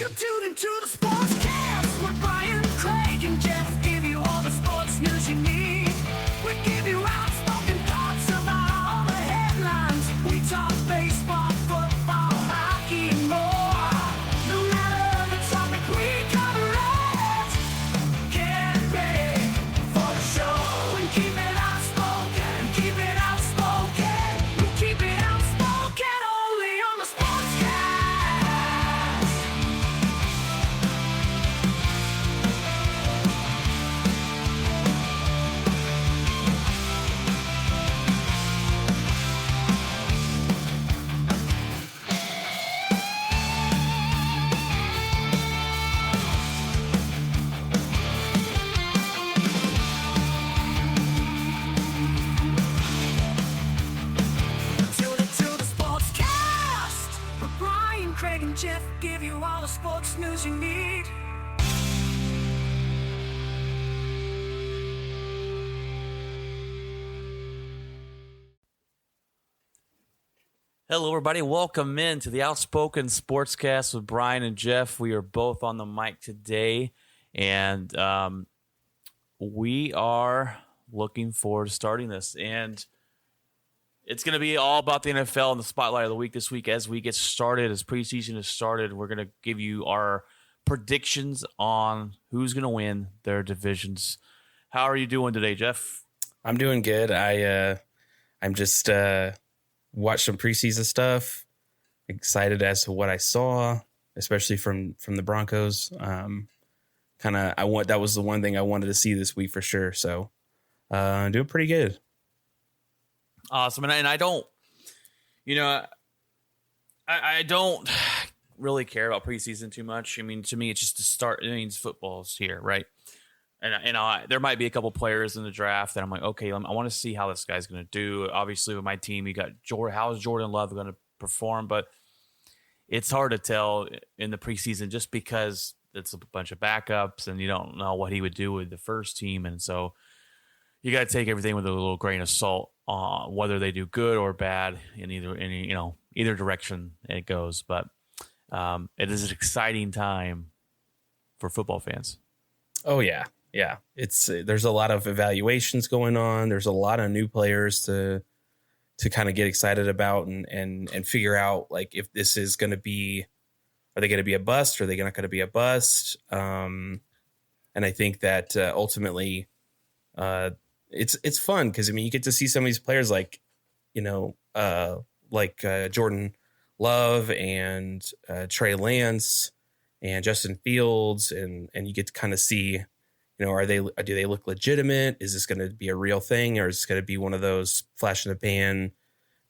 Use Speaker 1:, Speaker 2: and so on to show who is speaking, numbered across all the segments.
Speaker 1: You tune into the Sportscast with Brian, Craig, and Jeff. Give you all the sports news you need. We give you outspoken thoughts about all the headlines. We talk baseball, football, hockey, and more. No matter the topic, we cover it. Get ready for the show and keep it outspoken. Keep it outspoken. We keep it outspoken only on the Sportscast. Tune into the Sportscast with Brian, Craig, and Jeff. Give you all the sports news you need.
Speaker 2: Hello, everybody. Welcome in to the Outspoken Sportscast with Brian and Jeff. We are both on the mic today, and we are looking forward to starting this. And it's going to be all about the NFL and the spotlight of the week this week as we get started, as preseason has started. We're going to give you our predictions on who's going to win their divisions. How are you doing today, Jeff?
Speaker 3: I'm doing good. I'm just watched some preseason stuff. Excited as to what I saw, especially from the Broncos. That was the one thing I wanted to see this week for sure. So doing pretty good.
Speaker 2: Awesome. And I don't, I don't really care about preseason too much. I mean, to me, it's just the start. It means football's here, right? And there might be a couple players in the draft that I'm like, okay, I want to see how this guy's going to do. Obviously, with my team, you got how is Jordan Love going to perform? But it's hard to tell in the preseason just because it's a bunch of backups and you don't know what he would do with the first team. And so you got to take everything with a little grain of salt, whether they do good or bad in either direction it goes. But it is an exciting time for football fans.
Speaker 3: Oh yeah. Yeah. There's a lot of evaluations going on. There's a lot of new players to kind of get excited about and figure out like if this is going to be, are they going to be a bust? Are they not going to be a bust? And I think that ultimately it's fun because I mean you get to see some of these players like Jordan Love and Trey Lance and Justin Fields, and you get to kind of see, do they look legitimate? Is this going to be a real thing, or is this going to be one of those flash in the pan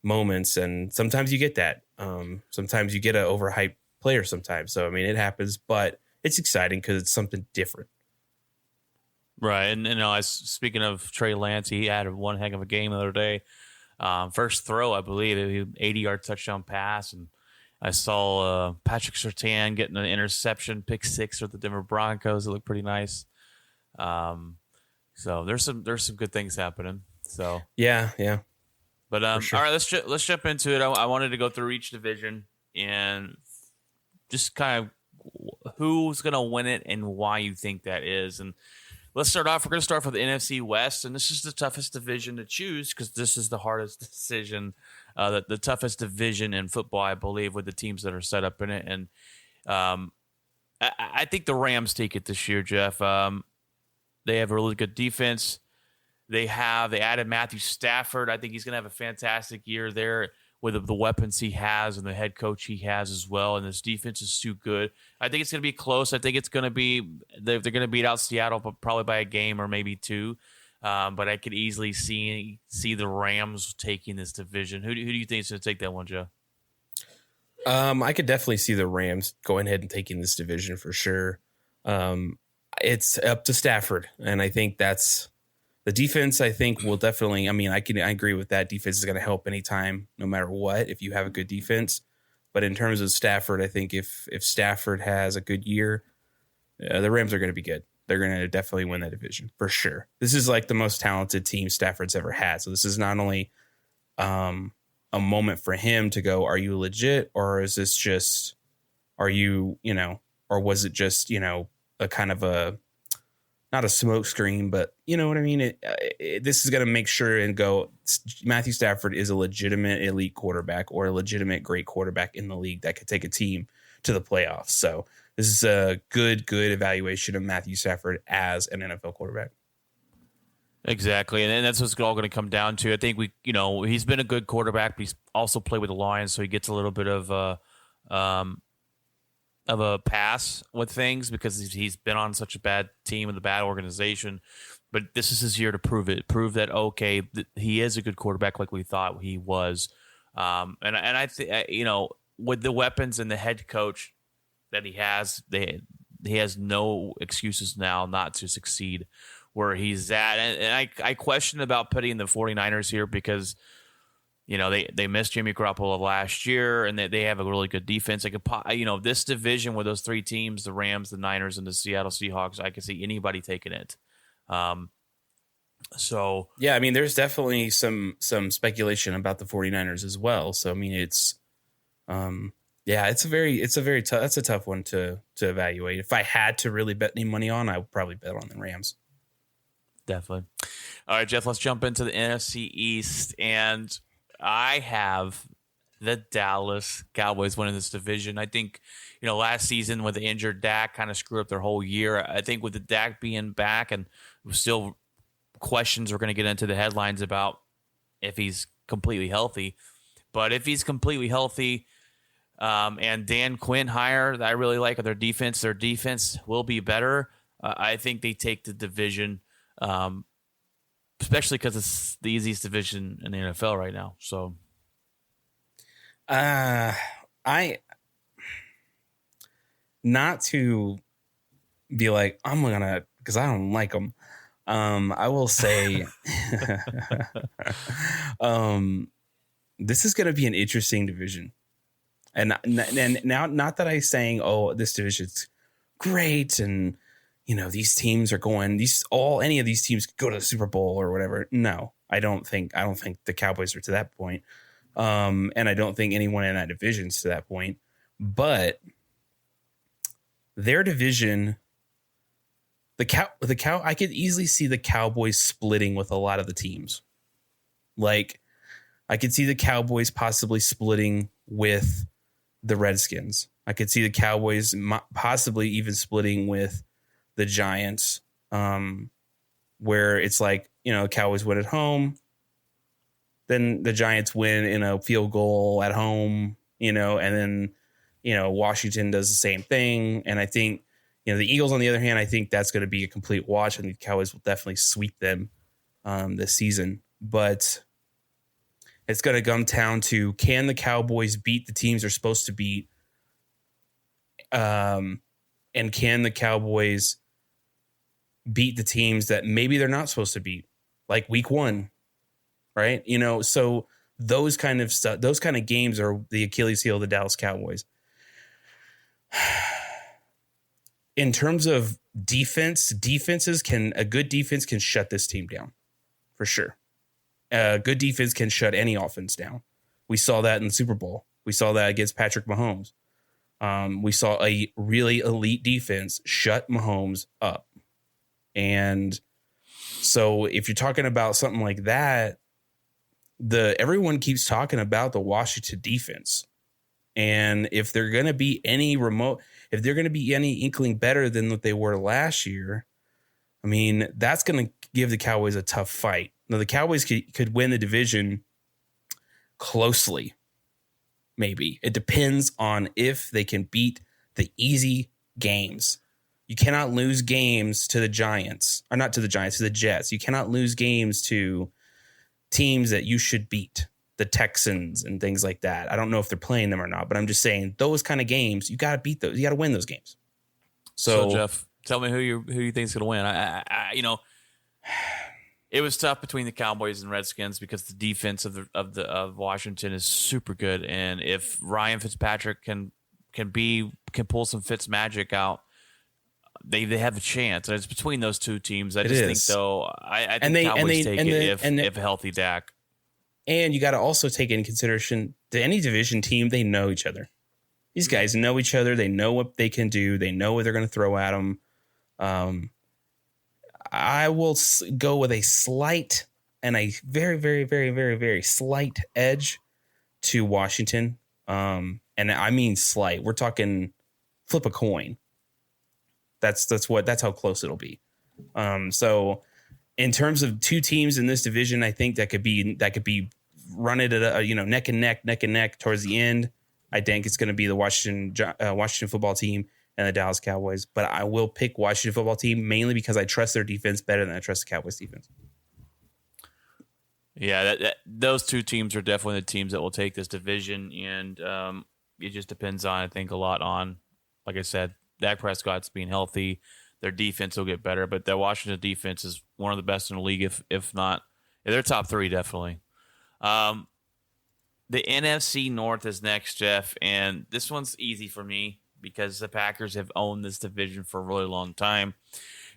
Speaker 3: moments? And sometimes you get that. Sometimes you get an overhyped player. Sometimes, so I mean, it happens, but it's exciting because it's something different.
Speaker 2: Right, and speaking of Trey Lance, he had one heck of a game the other day. First throw, I believe, 80-yard touchdown pass, and I saw Patrick Surtain getting an interception, pick 6 for the Denver Broncos. It looked pretty nice. So there's some good things happening. So
Speaker 3: yeah.
Speaker 2: But
Speaker 3: sure.
Speaker 2: All right, let's jump into it. I wanted to go through each division and just kind of who's going to win it and why you think that is. And let's start off. We're going to start with the NFC West, and this is the toughest division to choose because this is the hardest decision, the toughest division in football, I believe, with the teams that are set up in it. And I think the Rams take it this year, Jeff. They have a really good defense. They added Matthew Stafford. I think he's going to have a fantastic year there with the weapons he has and the head coach he has as well. And this defense is too good. I think it's going to be close. I think it's going to be they're going to beat out Seattle, but probably by a game or maybe 2. But I could easily see the Rams taking this division. Who do you think is going to take that one, Joe?
Speaker 3: I could definitely see the Rams going ahead and taking this division for sure. It's up to Stafford, and I think that's the defense. I think will definitely. I mean, I agree with that. Defense is going to help anytime, no matter what. If you have a good defense, but in terms of Stafford, I think if Stafford has a good year, the Rams are going to be good. They're going to definitely win that division for sure. This is like the most talented team Stafford's ever had. So this is not only a moment for him to go, are you legit, or is this just, are you or was it just, a kind of not a smoke screen, but you know what I mean? This is going to make sure and go, Matthew Stafford is a legitimate elite quarterback or a legitimate great quarterback in the league that could take a team to the playoffs. So this is a good evaluation of Matthew Stafford as an NFL quarterback.
Speaker 2: Exactly, and that's what's all going to come down to. I think he's been a good quarterback, but he's also played with the Lions, so he gets a little bit of a pass with things because he's been on such a bad team with a bad organization. But this is his year to prove that he is a good quarterback like we thought he was. And I think with the weapons and the head coach that he has no excuses now not to succeed where he's at. And I question about putting the 49ers here because, they missed Jimmy Garoppolo last year and they have a really good defense. This division with those three teams, the Rams, the Niners, and the Seattle Seahawks, I could see anybody taking it. So
Speaker 3: yeah, I mean, there's definitely some speculation about the 49ers as well. So, I mean, it's, that's a tough one to evaluate. If I had to really bet any money on, I would probably bet on the Rams.
Speaker 2: Definitely. All right, Jeff, let's jump into the NFC East. And I have the Dallas Cowboys winning this division. I think, last season with the injured Dak kind of screwed up their whole year. I think with the Dak being back and still questions we're going to get into the headlines about if he's completely healthy. But if he's completely healthy and Dan Quinn hire that I really like their defense will be better. I think they take the division. Especially because it's the easiest division in the NFL right now. So, not to be like I'm gonna because I don't like them. I will say, this is going to be an interesting division, and now not that I'm saying this division's great and. These teams are going. Any of these teams could go to the Super Bowl or whatever. No, I don't think the Cowboys are to that point, and I don't think anyone in that division's to that point. But their division, the cow, I could easily see the Cowboys splitting with a lot of the teams. Like, I could see the Cowboys possibly splitting with the Redskins. I could see the Cowboys possibly even splitting with the Giants, where it's like, Cowboys win at home, then the Giants win in a field goal at home, and then, Washington does the same thing. And I think, the Eagles, on the other hand, I think that's going to be a complete wash. I think the Cowboys will definitely sweep them this season. But it's going to come down to, can the Cowboys beat the teams they're supposed to beat? And can the Cowboys beat the teams that maybe they're not supposed to beat, like week 1, right? So those kind of stuff, those kind of games are the Achilles heel of the Dallas Cowboys. In terms of defense, a good defense can shut this team down for sure. A good defense can shut any offense down. We saw that in the Super Bowl. We saw that against Patrick Mahomes. We saw a really elite defense shut Mahomes up. And so if you're talking about something like that, everyone keeps talking about the Washington defense. And if they're going to be any inkling better than what they were last year, I mean, that's going to give the Cowboys a tough fight. Now, the Cowboys could win the division closely. Maybe. It depends on if they can beat the easy games. You cannot lose games to the Giants, or not to the Giants, to the Jets. You cannot lose games to teams that you should beat, the Texans and things like that. I don't know if they're playing them or not, but I'm just saying those kind of games, you got to beat those. You got to win those games. So Jeff, tell me who you think is going to win. It was tough between the Cowboys and Redskins because the defense of Washington is super good, and if Ryan Fitzpatrick can pull some Fitz magic out, they have a chance. And it's between those two teams. I think though, I think Cowboys take it if healthy Dak.
Speaker 3: And you got to also take into consideration that any division team, they know each other. These guys know each other. They know what they can do. They know what they're going to throw at them. I will go with a slight and a very, very, very, very, very slight edge to Washington. And I mean slight. We're talking flip a coin. That's how close it'll be. So in terms of two teams in this division, I think that could be run it at neck and neck towards the end. I think it's going to be the Washington football team and the Dallas Cowboys, but I will pick Washington football team mainly because I trust their defense better than I trust the Cowboys defense.
Speaker 2: Yeah, those two teams are definitely the teams that will take this division, and it just depends on, I think, a lot on, like I said, Dak Prescott's being healthy. Their defense will get better, but the Washington defense is one of the best in the league, if not, they're top three definitely. The NFC North is next, Jeff, and this one's easy for me because the Packers have owned this division for a really long time.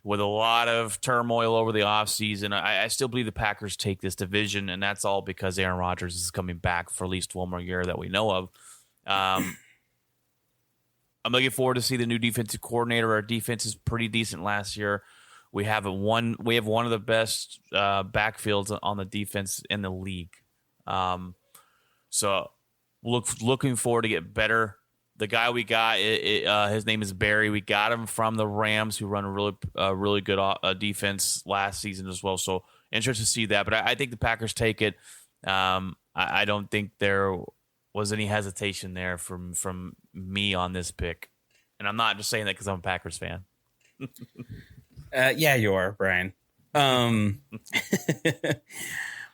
Speaker 2: With a lot of turmoil over the offseason, I still believe the Packers take this division, and that's all because Aaron Rodgers is coming back for at least one more year that we know of. I'm looking forward to see the new defensive coordinator. Our defense is pretty decent last year. We have one of the best backfields on the defense in the league. So looking forward to get better. The guy we got, his name is Barry. We got him from the Rams, who run a really good defense last season as well. So interested to see that. But I think the Packers take it. I don't think there was any hesitation there from me on this pick. And I'm not just saying that because I'm a Packers fan.
Speaker 3: Yeah, you are, Brian.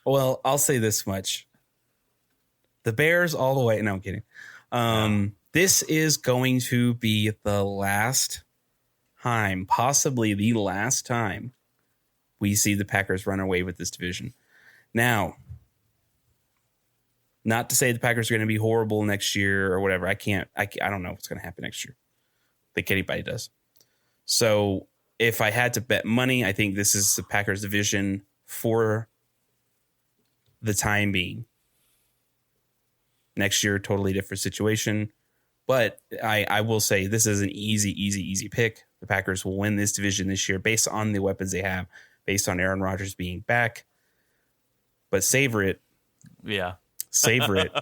Speaker 3: Well, I'll say this much. The Bears all the way. No, I'm kidding. This is going to be the last time, possibly the last time, we see the Packers run away with this division. Now, not to say the Packers are going to be horrible next year or whatever. I don't know what's going to happen next year. I think anybody does. So if I had to bet money, I think this is the Packers division for the time being. Next year, totally different situation. But I will say this is an easy pick. The Packers will win this division this year based on the weapons they have, based on Aaron Rodgers being back. But savor it.
Speaker 2: Yeah.
Speaker 3: Savor it.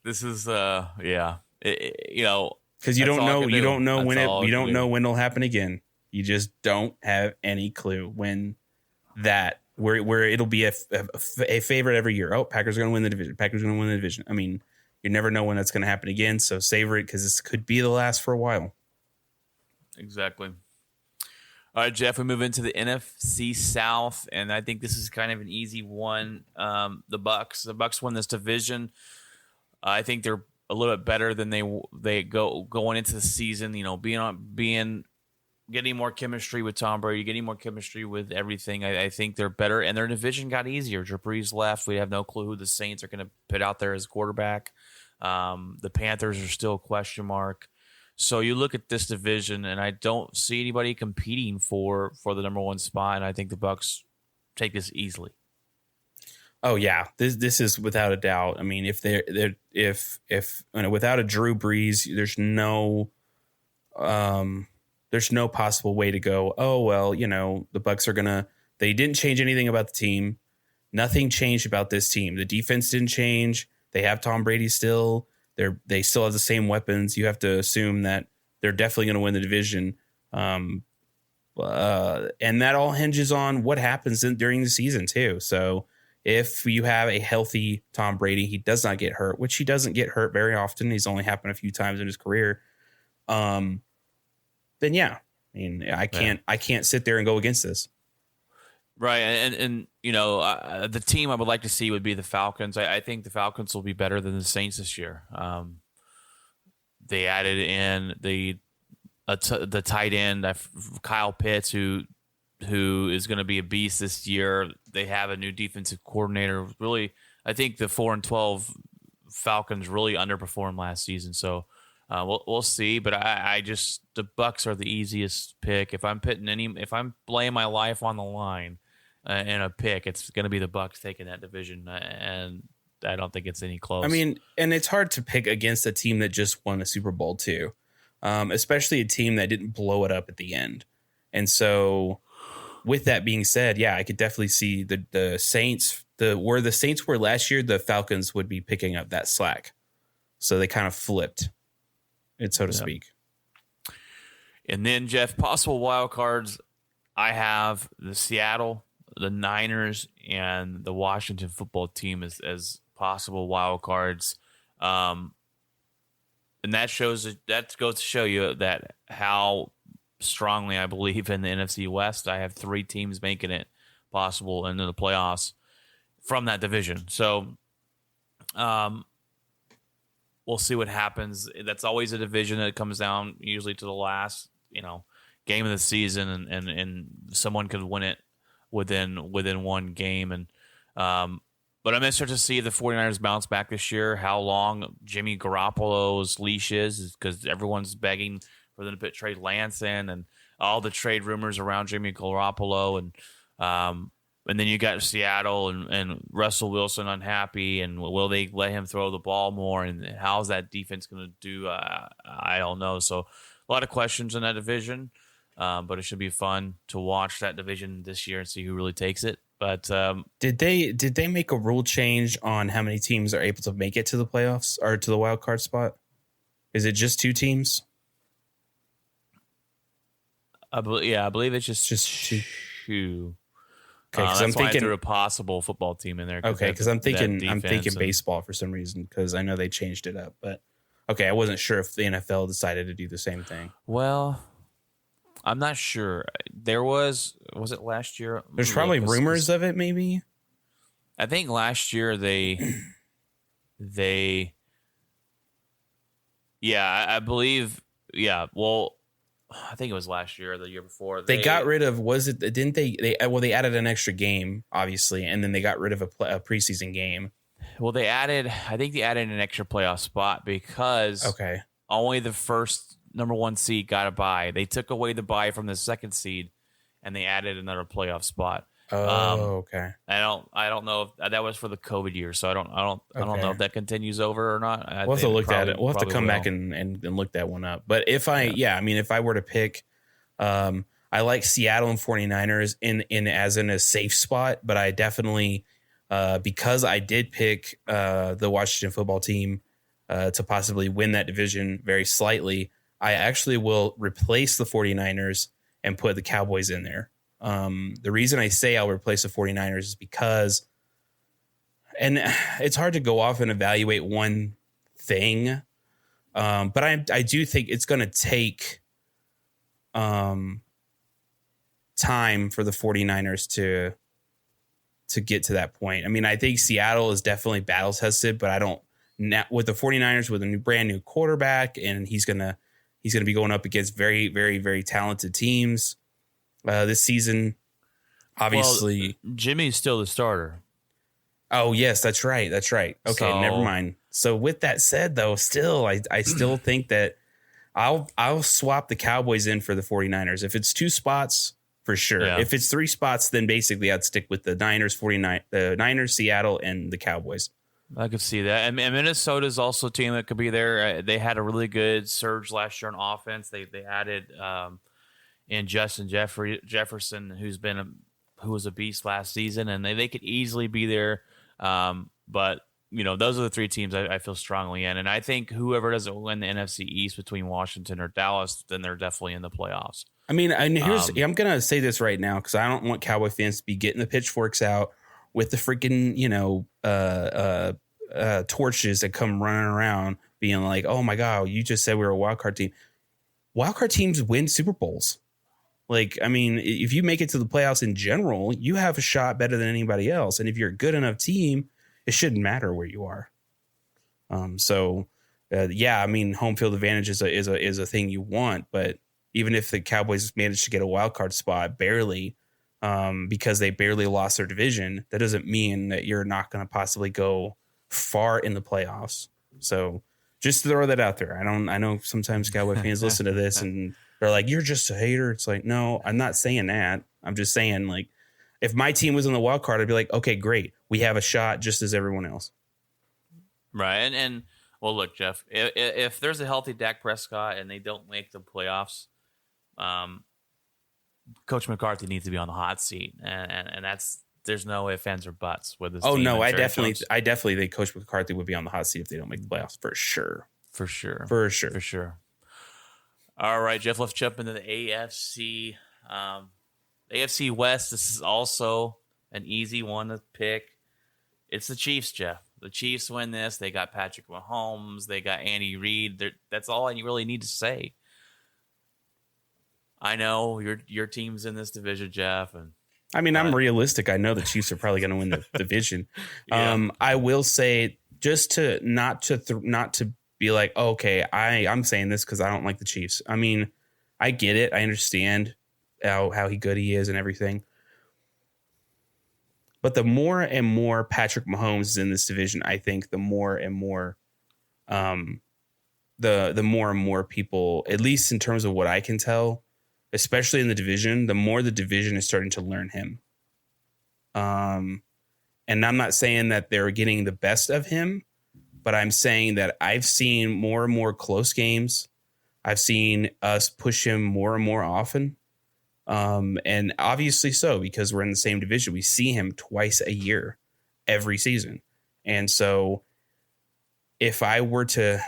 Speaker 2: This is, yeah. Because
Speaker 3: you don't know when it'll happen again. You just don't have any clue when where it'll be a favorite every year. Oh, Packers are going to win the division. Packers are going to win the division. I mean, you never know when that's going to happen again. So savor it because this could be the last for a while. Exactly.
Speaker 2: All right, Jeff, we move into the NFC South, and I think this is kind of an easy one. The Bucks won this division. I think they're a little bit better than they going into the season. Getting more chemistry with Tom Brady, getting more chemistry with everything. I think they're better, and their division got easier. Drew Brees left. We have no clue who the Saints are going to put out there as quarterback. The Panthers are still a question mark. So you look at this division, and I don't see anybody competing for the number one spot, and I think the Bucks take this easily.
Speaker 3: Oh yeah, this is without a doubt. I mean, if without a Drew Brees, there's no possible way to go, oh, well, the Bucks are they didn't change anything about the team. Nothing changed about this team. The defense didn't change. They have Tom Brady still. They still have the same weapons. You have to assume that they're definitely going to win the division. And that all hinges on what happens during the season too. So if you have a healthy Tom Brady, he does not get hurt, which he doesn't get hurt very often. He's only happened a few times in his career. Then yeah, I mean, I can't sit there and go against this.
Speaker 2: Right. And the team I would like to see would be the Falcons. I think the Falcons will be better than the Saints this year. They added in the tight end, Kyle Pitts, who is going to be a beast this year. They have a new defensive coordinator. Really, I think the 4-12 Falcons really underperformed last season. So, we'll see, but the Bucks are the easiest pick. If I'm laying my life on the line in a pick, it's going to be the Bucks taking that division, and I don't think it's any close.
Speaker 3: I mean, and it's hard to pick against a team that just won a Super Bowl too, especially a team that didn't blow it up at the end. And so, with that being said, yeah, I could definitely see the Saints, where the Saints were last year, the Falcons would be picking up that slack. So they kind of flipped it, so to speak.
Speaker 2: And then, Jeff, possible wild cards. I have the Seattle, the Niners, and the Washington football team as possible wild cards. And that goes to show you that how strongly I believe in the NFC West. I have 3 teams making it possible into the playoffs from that division. So we'll see what happens. That's always a division that comes down usually to the last, game of the season, and someone could win it within one game. And but I'm interested to see if the 49ers bounce back this year, how long Jimmy Garoppolo's leash is because everyone's begging for them to put Trey Lance in, and all the trade rumors around Jimmy Garoppolo, and then you got Seattle and Russell Wilson unhappy, and will they let him throw the ball more, and how's that defense going to do? I don't know. So a lot of questions in that division, but it should be fun to watch that division this year and see who really takes it. But
Speaker 3: did they make a rule change on how many teams are able to make it to the playoffs or to the wild card spot? Is it just 2 teams?
Speaker 2: I believe it's just 2.
Speaker 3: Okay, because I'm thinking
Speaker 2: I threw a possible football team in there.
Speaker 3: Okay, because I'm thinking baseball for some reason because I know they changed it up. But okay, I wasn't sure if the NFL decided to do the same thing.
Speaker 2: Well, I'm not sure. There was it last year?
Speaker 3: There's probably rumors of it. Maybe.
Speaker 2: I think last year I believe. Yeah. Well, I think it was last year or the year before.
Speaker 3: They got rid of, didn't they? They added an extra game, obviously, and then they got rid of a preseason game.
Speaker 2: Well, I think they added an extra playoff spot because only the first number 1 seed got a bye. They took away the bye from the 2nd seed, and they added another playoff spot.
Speaker 3: Okay.
Speaker 2: I don't know if that was for the COVID year, so I don't know if that continues over or not.
Speaker 3: We'll have to look at it. We'll have to come back and look that one up. But if if I were to pick, I like Seattle and 49ers in a safe spot, but I definitely because I did pick the Washington football team to possibly win that division very slightly, I actually will replace the 49ers and put the Cowboys in there. The reason I say I'll replace the 49ers is because, and it's hard to go off and evaluate one thing, but I do think it's going to take time for the 49ers to get to that point. I mean, I think Seattle is definitely battle tested, but I don't, with the 49ers with a brand new quarterback, and he's going to be going up against very, very, very talented teams. This season, obviously,
Speaker 2: Jimmy's still the starter.
Speaker 3: Oh yes, that's right. Okay, so, never mind. So with that said, though, still, I still think that I'll swap the Cowboys in for the 49ers. If it's 2 spots, for sure. Yeah. If it's 3 spots, then basically I'd stick with the Niners, Seattle, and the Cowboys.
Speaker 2: I could see that. And Minnesota's also a team that could be there. They had a really good surge last year on offense. They added. And Justin Jefferson, who was a beast last season, and they could easily be there. But those are the 3 teams I feel strongly in, and I think whoever doesn't win the NFC East between Washington or Dallas, then they're definitely in the playoffs.
Speaker 3: I mean, and I'm gonna say this right now because I don't want Cowboy fans to be getting the pitchforks out with the freaking torches that come running around, being like, "Oh my God, you just said we were a wild card team." Wild card teams win Super Bowls. Like, I mean, if you make it to the playoffs in general, you have a shot better than anybody else. And if you're a good enough team, it shouldn't matter where you are. I mean, home field advantage is a thing you want. But even if the Cowboys managed to get a wild card spot barely, because they barely lost their division, that doesn't mean that you're not going to possibly go far in the playoffs. So just to throw that out there. I know sometimes Cowboy fans listen to this and they're like, "You're just a hater." It's like, no, I'm not saying that. I'm just saying, like, if my team was in the wild card, I'd be like, okay, great. We have a shot just as everyone else.
Speaker 2: Right. And well, look, Jeff, if there's a healthy Dak Prescott and they don't make the playoffs, Coach McCarthy needs to be on the hot seat, and there's no ifs, ands, or buts with this.
Speaker 3: Oh
Speaker 2: team
Speaker 3: no,
Speaker 2: and
Speaker 3: I
Speaker 2: Jerry
Speaker 3: definitely
Speaker 2: Jones.
Speaker 3: think Coach McCarthy would be on the hot seat if they don't make the playoffs for sure.
Speaker 2: For sure.
Speaker 3: For sure.
Speaker 2: For sure. All right, Jeff, let's jump into the AFC. AFC West, this is also an easy one to pick. It's the Chiefs, Jeff. The Chiefs win this. They got Patrick Mahomes. They got Andy Reid. That's all I really need to say. I know your team's in this division, Jeff. And
Speaker 3: I mean, I'm realistic. I know the Chiefs are probably going to win the division.
Speaker 2: Yeah.
Speaker 3: I will say, just to not to be like, oh, okay, I'm saying this because I don't like the Chiefs. I mean, I get it. I understand how good he is and everything. But the more and more Patrick Mahomes is in this division, I think the more and more, the more and more people, at least in terms of what I can tell, especially in the division, the more the division is starting to learn him. And I'm not saying that they're getting the best of him, but I'm saying that I've seen more and more close games. I've seen us push him more and more often. And obviously so, because we're in the same division. We see him twice a year, every season. And so if I were to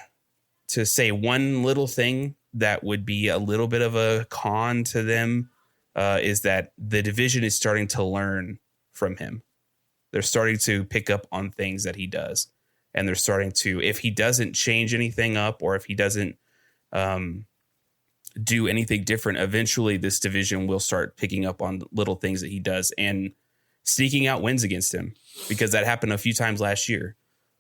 Speaker 3: say one little thing that would be a little bit of a con to them, is that the division is starting to learn from him. They're starting to pick up on things that he does. And they're starting to, if he doesn't change anything up, or if he doesn't do anything different, eventually this division will start picking up on little things that he does and sneaking out wins against him, because that happened a few times last year.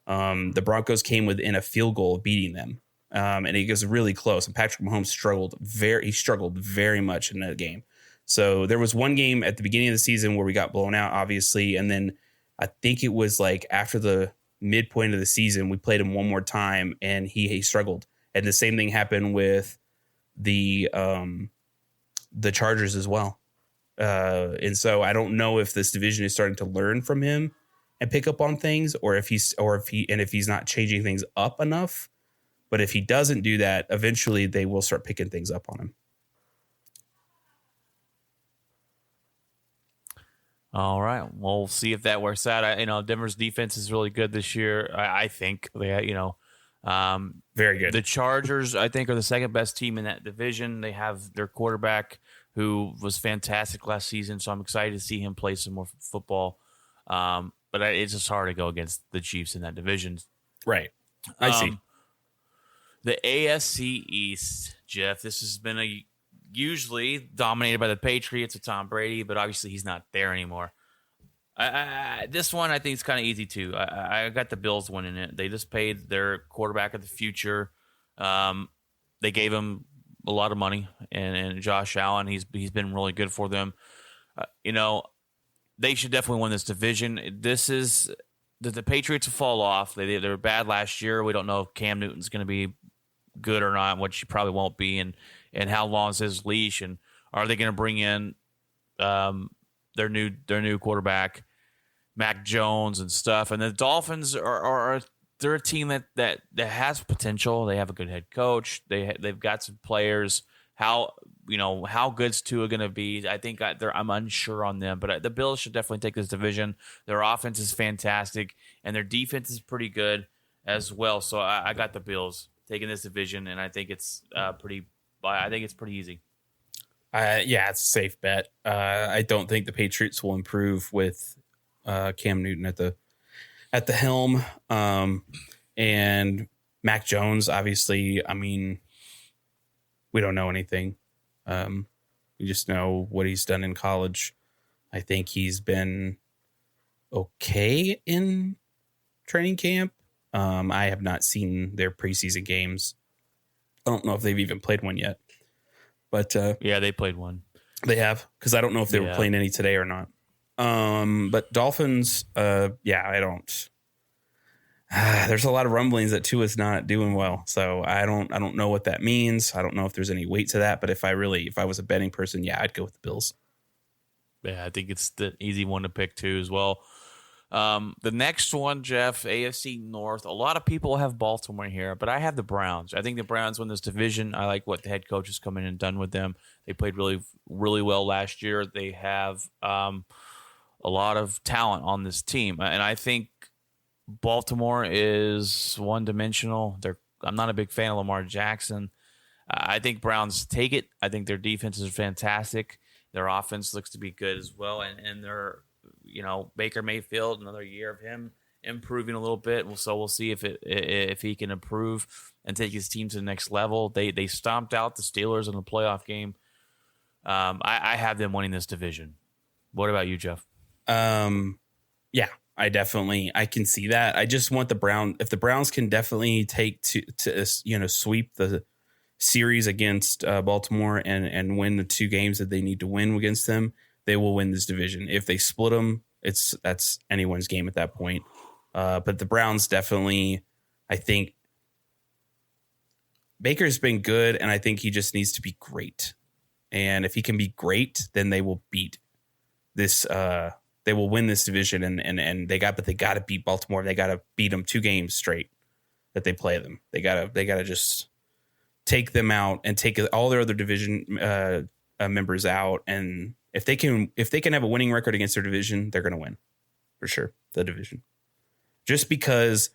Speaker 3: The Broncos came within a field goal of beating them. And it was really close. And Patrick Mahomes struggled very much in that game. So there was one game at the beginning of the season where we got blown out, obviously. And then I think it was like after the midpoint of the season, we played him one more time and he struggled. And the same thing happened with the Chargers as well. And so I don't know if this division is starting to learn from him and pick up on things, or if he's not changing things up enough. But if he doesn't do that, eventually they will start picking things up on him.
Speaker 2: all right, well, we'll see if that works out. Denver's defense is really good this year. I think they,
Speaker 3: Very good.
Speaker 2: The Chargers, I think, are the second best team in that division. They have their quarterback, who was fantastic last season, so I'm excited to see him play some more football. But it's just hard to go against the Chiefs in that division.
Speaker 3: Right. I see.
Speaker 2: The AFC East, Jeff, this has been usually dominated by the Patriots with Tom Brady, but obviously he's not there anymore. This one I think is kind of easy too. I got the Bills winning it. They just paid their quarterback of the future. They gave him a lot of money, and Josh Allen, he's been really good for them. They should definitely win this division. This is the Patriots will fall off. They were bad last year. We don't know if Cam Newton's going to be good or not, which he probably won't be, and how long is his leash, and are they going to bring in their new quarterback, Mac Jones, and stuff. And the Dolphins they're a team that has potential. They have a good head coach. They've got some players. How good's Tua going to be? I think I'm unsure on them, but the Bills should definitely take this division. Their offense is fantastic, and their defense is pretty good as well. So I got the Bills taking this division, and I think it's pretty easy.
Speaker 3: Yeah, it's a safe bet. I don't think the Patriots will improve with Cam Newton at the helm. And Mac Jones, obviously, I mean, we don't know anything. We just know what he's done in college. I think he's been okay in training camp. I have not seen their preseason games. I don't know if they've even played one yet. But
Speaker 2: yeah, they played one.
Speaker 3: They have, because I don't know if they were playing any today or not. But Dolphins, I don't. There's a lot of rumblings that Tua's not doing well, so I don't know what that means. I don't know if there's any weight to that. But if I was a betting person, I'd go with the Bills.
Speaker 2: Yeah, I think it's the easy one to pick too as well. The next one, Jeff, AFC North. A lot of people have Baltimore here, but I have the Browns. I think the Browns win this division. I like what the head coach has come in and done with them. They played really, really well last year. They have a lot of talent on this team, and I think Baltimore is one-dimensional. I'm not a big fan of Lamar Jackson. I think Browns take it. I think their defense is fantastic. Their offense looks to be good as well, and they're, Baker Mayfield, another year of him improving a little bit. So we'll see if he can improve and take his team to the next level. They stomped out the Steelers in the playoff game. I have them winning this division. What about you, Jeff?
Speaker 3: Yeah, I can see that. I just want if the Browns can definitely take to sweep the series against Baltimore and win the 2 games that they need to win against them, they will win this division. If they split them, that's anyone's game at that point. But the Browns definitely, I think Baker's been good, and I think he just needs to be great. And if he can be great, then they will beat this. They will win this division, and they got to beat Baltimore. They got to beat them 2 games straight that they play them. They gotta just take them out and take all their other division members out. And if they can have a winning record against their division, they're going to win for sure, the division. Just because,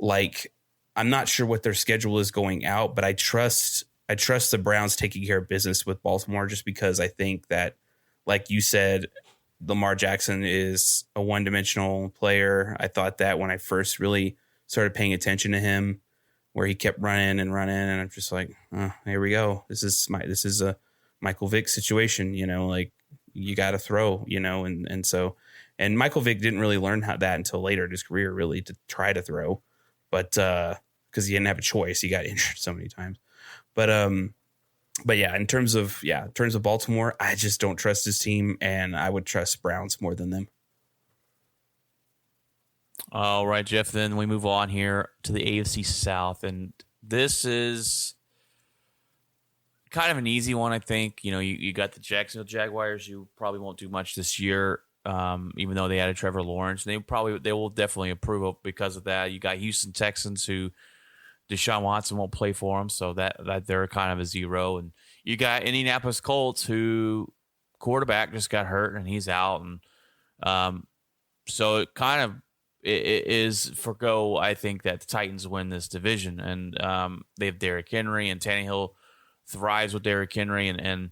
Speaker 3: I'm not sure what their schedule is going out, but I trust the Browns taking care of business with Baltimore, just because I think that, like you said, Lamar Jackson is a one-dimensional player. I thought that when I first really started paying attention to him, where he kept running, and I'm just like, oh, here we go. This is a Michael Vick situation, you got to throw, and Michael Vick didn't really learn that until later in his career, really, to try to throw, but because he didn't have a choice, he got injured so many times. But yeah, in terms of Baltimore, I just don't trust his team, and I would trust Browns more than them.
Speaker 2: All right, Jeff, then we move on here to the AFC South, and this is kind of an easy one, I think. You got the Jacksonville Jaguars. You probably won't do much this year, even though they added Trevor Lawrence. They will definitely improve because of that. You got Houston Texans, who Deshaun Watson won't play for them, so that they're kind of a zero. And you got Indianapolis Colts, who quarterback just got hurt and he's out, and so it kind of it is forgo. I think that the Titans win this division, and they have Derrick Henry, and Tannehill thrives with Derrick Henry, and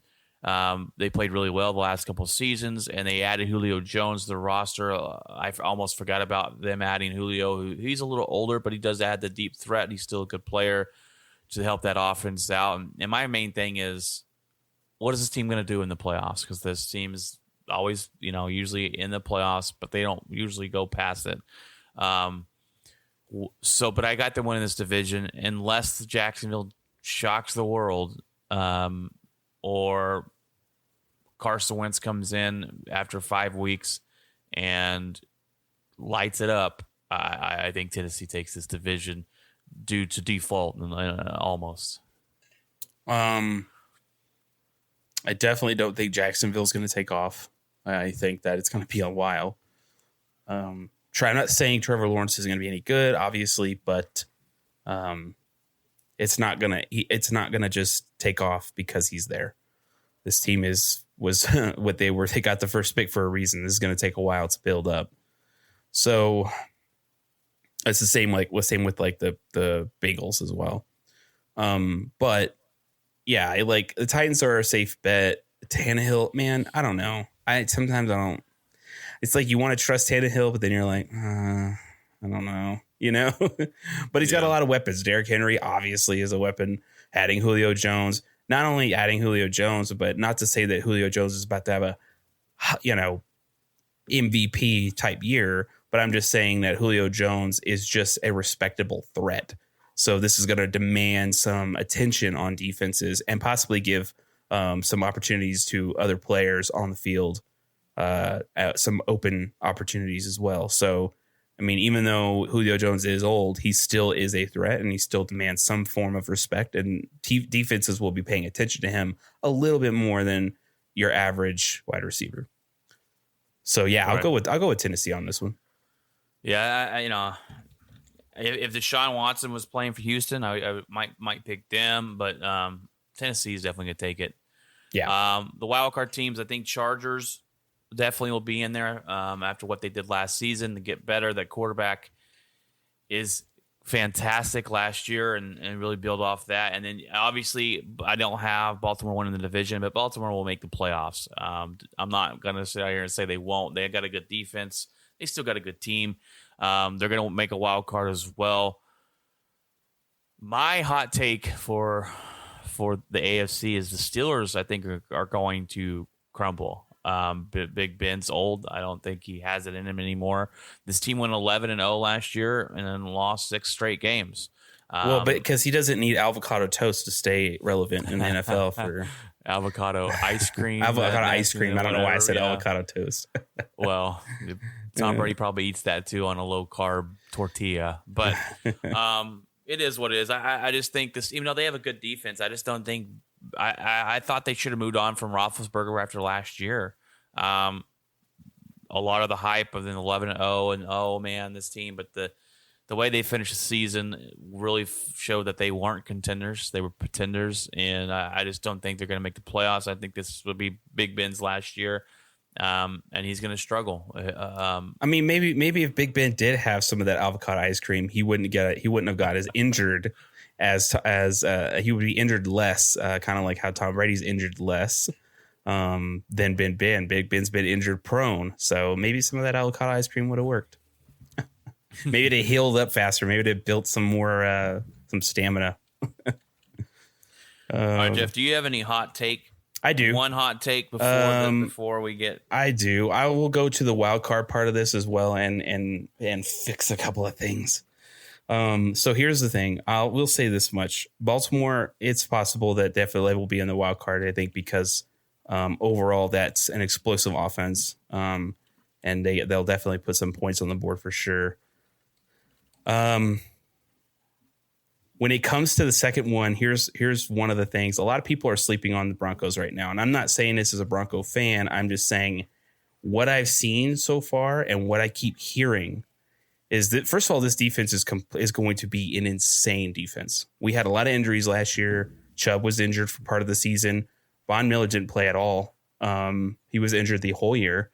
Speaker 2: they played really well the last couple of seasons, and they added Julio Jones to the roster. I almost forgot about them adding Julio. He's a little older, but he does add the deep threat. He's still a good player to help that offense out. And my main thing is, what is this team going to do in the playoffs? Because this team is always, usually in the playoffs, but they don't usually go past it. But I got them winning this division unless Jacksonville shocks the world, or Carson Wentz comes in after 5 weeks and lights it up. I think Tennessee takes this division due to default, almost.
Speaker 3: I definitely don't think Jacksonville's going to take off. I think that it's going to be a while. I'm not saying Trevor Lawrence isn't going to be any good, obviously, but it's not gonna just take off because he's there. This team was what they were. They got the first pick for a reason. This is going to take a while to build up. So it's the same with the Bengals as well. But yeah, the Titans are a safe bet. Tannehill, man, I don't know. Sometimes I don't. It's like you want to trust Tannehill, but then you're like, I don't know, But he's got a lot of weapons. Derrick Henry obviously is a weapon. Adding Julio Jones, not only adding Julio Jones, but not to say that Julio Jones is about to have a, MVP type year, but I'm just saying that Julio Jones is just a respectable threat. So this is going to demand some attention on defenses and possibly give some opportunities to other players on the field, some open opportunities as well. So, even though Julio Jones is old, he still is a threat and he still demands some form of respect, and defenses will be paying attention to him a little bit more than your average wide receiver. So yeah, right. I'll go with Tennessee on this one.
Speaker 2: Yeah, if Deshaun Watson was playing for Houston, I might pick them, but Tennessee is definitely going to take it.
Speaker 3: Yeah.
Speaker 2: The wild card teams, I think Chargers definitely will be in there after what they did last season to get better. That quarterback is fantastic last year and really build off that. And then obviously I don't have Baltimore winning the division, but Baltimore will make the playoffs. I'm not going to sit out here and say they won't. They got a good defense. They still got a good team. They're going to make a wild card as well. My hot take for the AFC is the Steelers, I think, are going to crumble. Big Ben's old. I don't think he has it in him anymore. This team went 11-0 last year and then lost 6 straight games.
Speaker 3: But because he doesn't need avocado toast to stay relevant in the NFL for
Speaker 2: avocado ice cream.
Speaker 3: Avocado ice cream. I don't know why I said avocado toast.
Speaker 2: Well, Tom Brady probably eats that too on a low carb tortilla. But it is what it is. I just think this, even though they have a good defense, I just don't think. I thought they should have moved on from Roethlisberger after last year. A lot of the hype of an 11-0 and oh man, this team, but the way they finished the season really showed that they weren't contenders; they were pretenders, and I just don't think they're going to make the playoffs. I think this would be Big Ben's last year, and he's going to struggle.
Speaker 3: I mean, maybe if Big Ben did have some of that avocado ice cream, he wouldn't have got as injured as he would be injured less, kind of like how Tom Brady's injured less than Ben. Big Ben's been injured prone, so maybe some of that avocado ice cream would have worked. Maybe they healed up faster. Maybe they built some more some stamina.
Speaker 2: All right, Jeff, do you have any hot take?
Speaker 3: I do.
Speaker 2: One hot take before we get.
Speaker 3: I do. I will go to the wild card part of this as well and fix a couple of things. So here's the thing. We'll say this much. Baltimore, it's possible that definitely will be in the wild card, I think, because overall that's an explosive offense. And they'll definitely put some points on the board for sure. When it comes to the second one, here's one of the things. A lot of people are sleeping on the Broncos right now. And I'm not saying this as a Bronco fan. I'm just saying what I've seen so far and what I keep hearing is that, first of all, this defense is going to be an insane defense. We had a lot of injuries last year. Chubb was injured for part of the season. Von Miller didn't play at all. He was injured the whole year.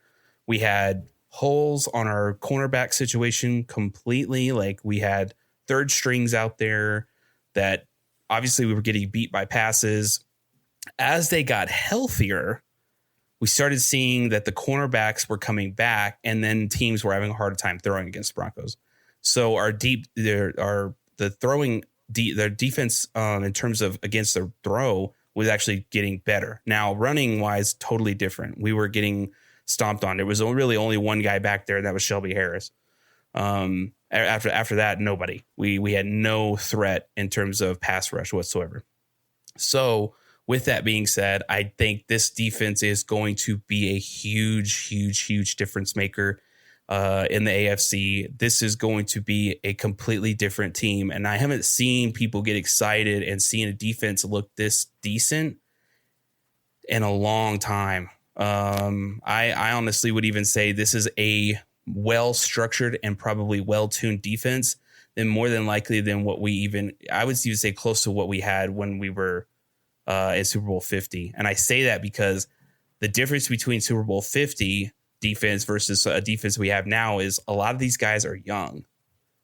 Speaker 3: We had holes on our cornerback situation completely. Like, we had third strings out there that obviously we were getting beat by passes. As they got healthier, we started seeing that the cornerbacks were coming back, and then teams were having a harder time throwing against the Broncos. So their defense in terms of against the throw was actually getting better. Now, running wise, totally different. We were getting stomped on. There was really only one guy back there, and that was Shelby Harris. After that, nobody. We had no threat in terms of pass rush whatsoever. So with that being said, I think this defense is going to be a huge difference maker in the AFC. This is going to be a completely different team. And I haven't seen people get excited and seeing a defense look this decent in a long time. I honestly would even say this is a well-structured and probably well-tuned defense, then more than likely than what I would even say close to what we had when we were at Super Bowl 50. And I say that because the difference between Super Bowl 50 defense versus a defense we have now is a lot of these guys are young.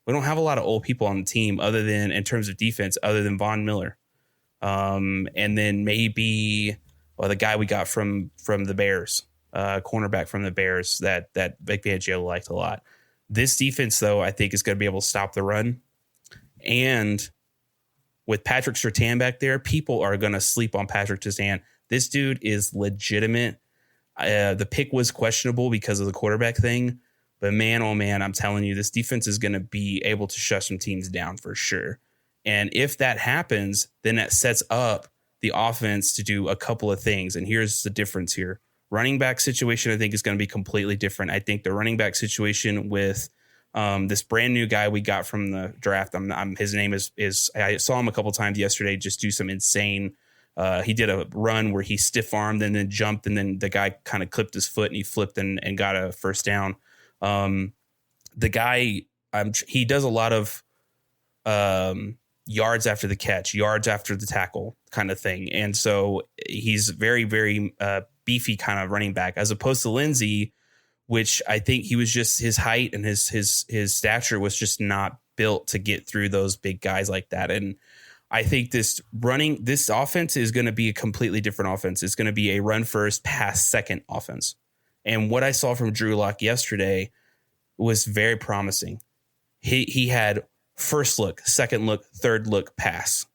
Speaker 3: We don't have a lot of old people on the team other than in terms of defense, other than Von Miller. And then maybe the guy we got from the Bears, cornerback from the Bears that Vic Fangio liked a lot. This defense, though, I think is going to be able to stop the run. And with Patrick Surtain back there, people are going to sleep on Patrick Surtain. This dude is legitimate. The pick was questionable because of the quarterback thing. But man, oh man, I'm telling you, this defense is going to be able to shut some teams down for sure. And if that happens, then that sets up the offense to do a couple of things. And here's the difference here. Running back situation, I think, is going to be completely different. I think the running back situation with this brand new guy we got from the draft, his name is I saw him a couple times yesterday just do some insane. He did a run where he stiff armed and then jumped, and then the guy kind of clipped his foot and he flipped and got a first down. the guy, he does a lot of yards after the catch, yards after the tackle kind of thing. And so he's very, very beefy kind of running back, as opposed to Lindsey, which I think he was just, his height and his stature was just not built to get through those big guys like that. And I think this offense is going to be a completely different offense. It's going to be a run first, pass second offense. And what I saw from Drew Lock yesterday was very promising. He had first look, second look, third look, pass.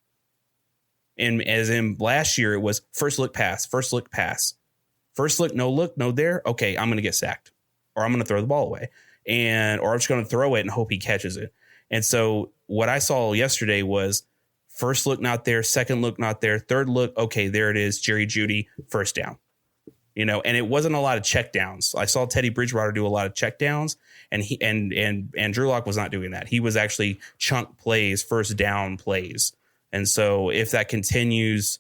Speaker 3: And as in last year, it was first look, pass, first look, pass. First look, no there. Okay, I'm going to get sacked, or I'm going to throw the ball away, or I'm just going to throw it and hope he catches it. And so what I saw yesterday was first look not there, second look not there, third look, okay, there it is, Jerry Jeudy, first down. And it wasn't a lot of check downs. I saw Teddy Bridgewater do a lot of check downs, and Drew Lock was not doing that. He was actually chunk plays, first down plays. And so if that continues,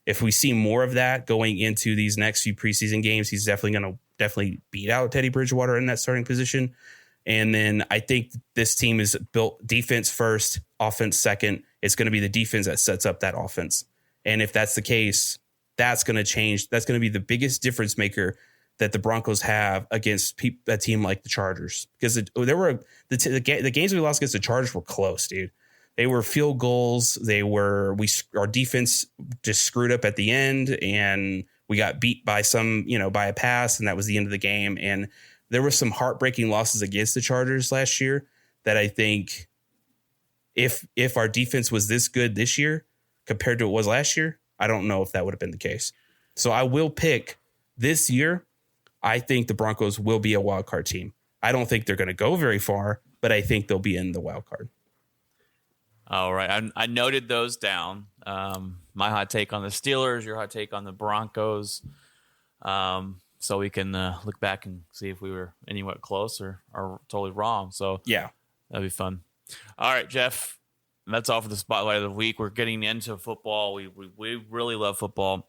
Speaker 3: if we see more of that going into these next few preseason games, he's definitely going to beat out Teddy Bridgewater in that starting position. And then I think this team is built defense first, offense second. It's going to be the defense that sets up that offense. And if that's the case, that's going to change. That's going to be the biggest difference maker that the Broncos have against a team like the Chargers. Because the games we lost against the Chargers were close, dude. They were field goals. Our defense just screwed up at the end, and we got beat by by a pass, and that was the end of the game. And there were some heartbreaking losses against the Chargers last year that I think if our defense was this good this year compared to what it was last year, I don't know if that would have been the case. So I will pick this year. I think the Broncos will be a wild card team. I don't think they're going to go very far, but I think they'll be in the wild card.
Speaker 2: All right. I noted those down. My hot take on the Steelers, your hot take on the Broncos. So we can look back and see if we were anywhere close or totally wrong. So
Speaker 3: yeah,
Speaker 2: that'd be fun. All right, Jeff. That's all for the spotlight of the week. We're getting into football. We really love football,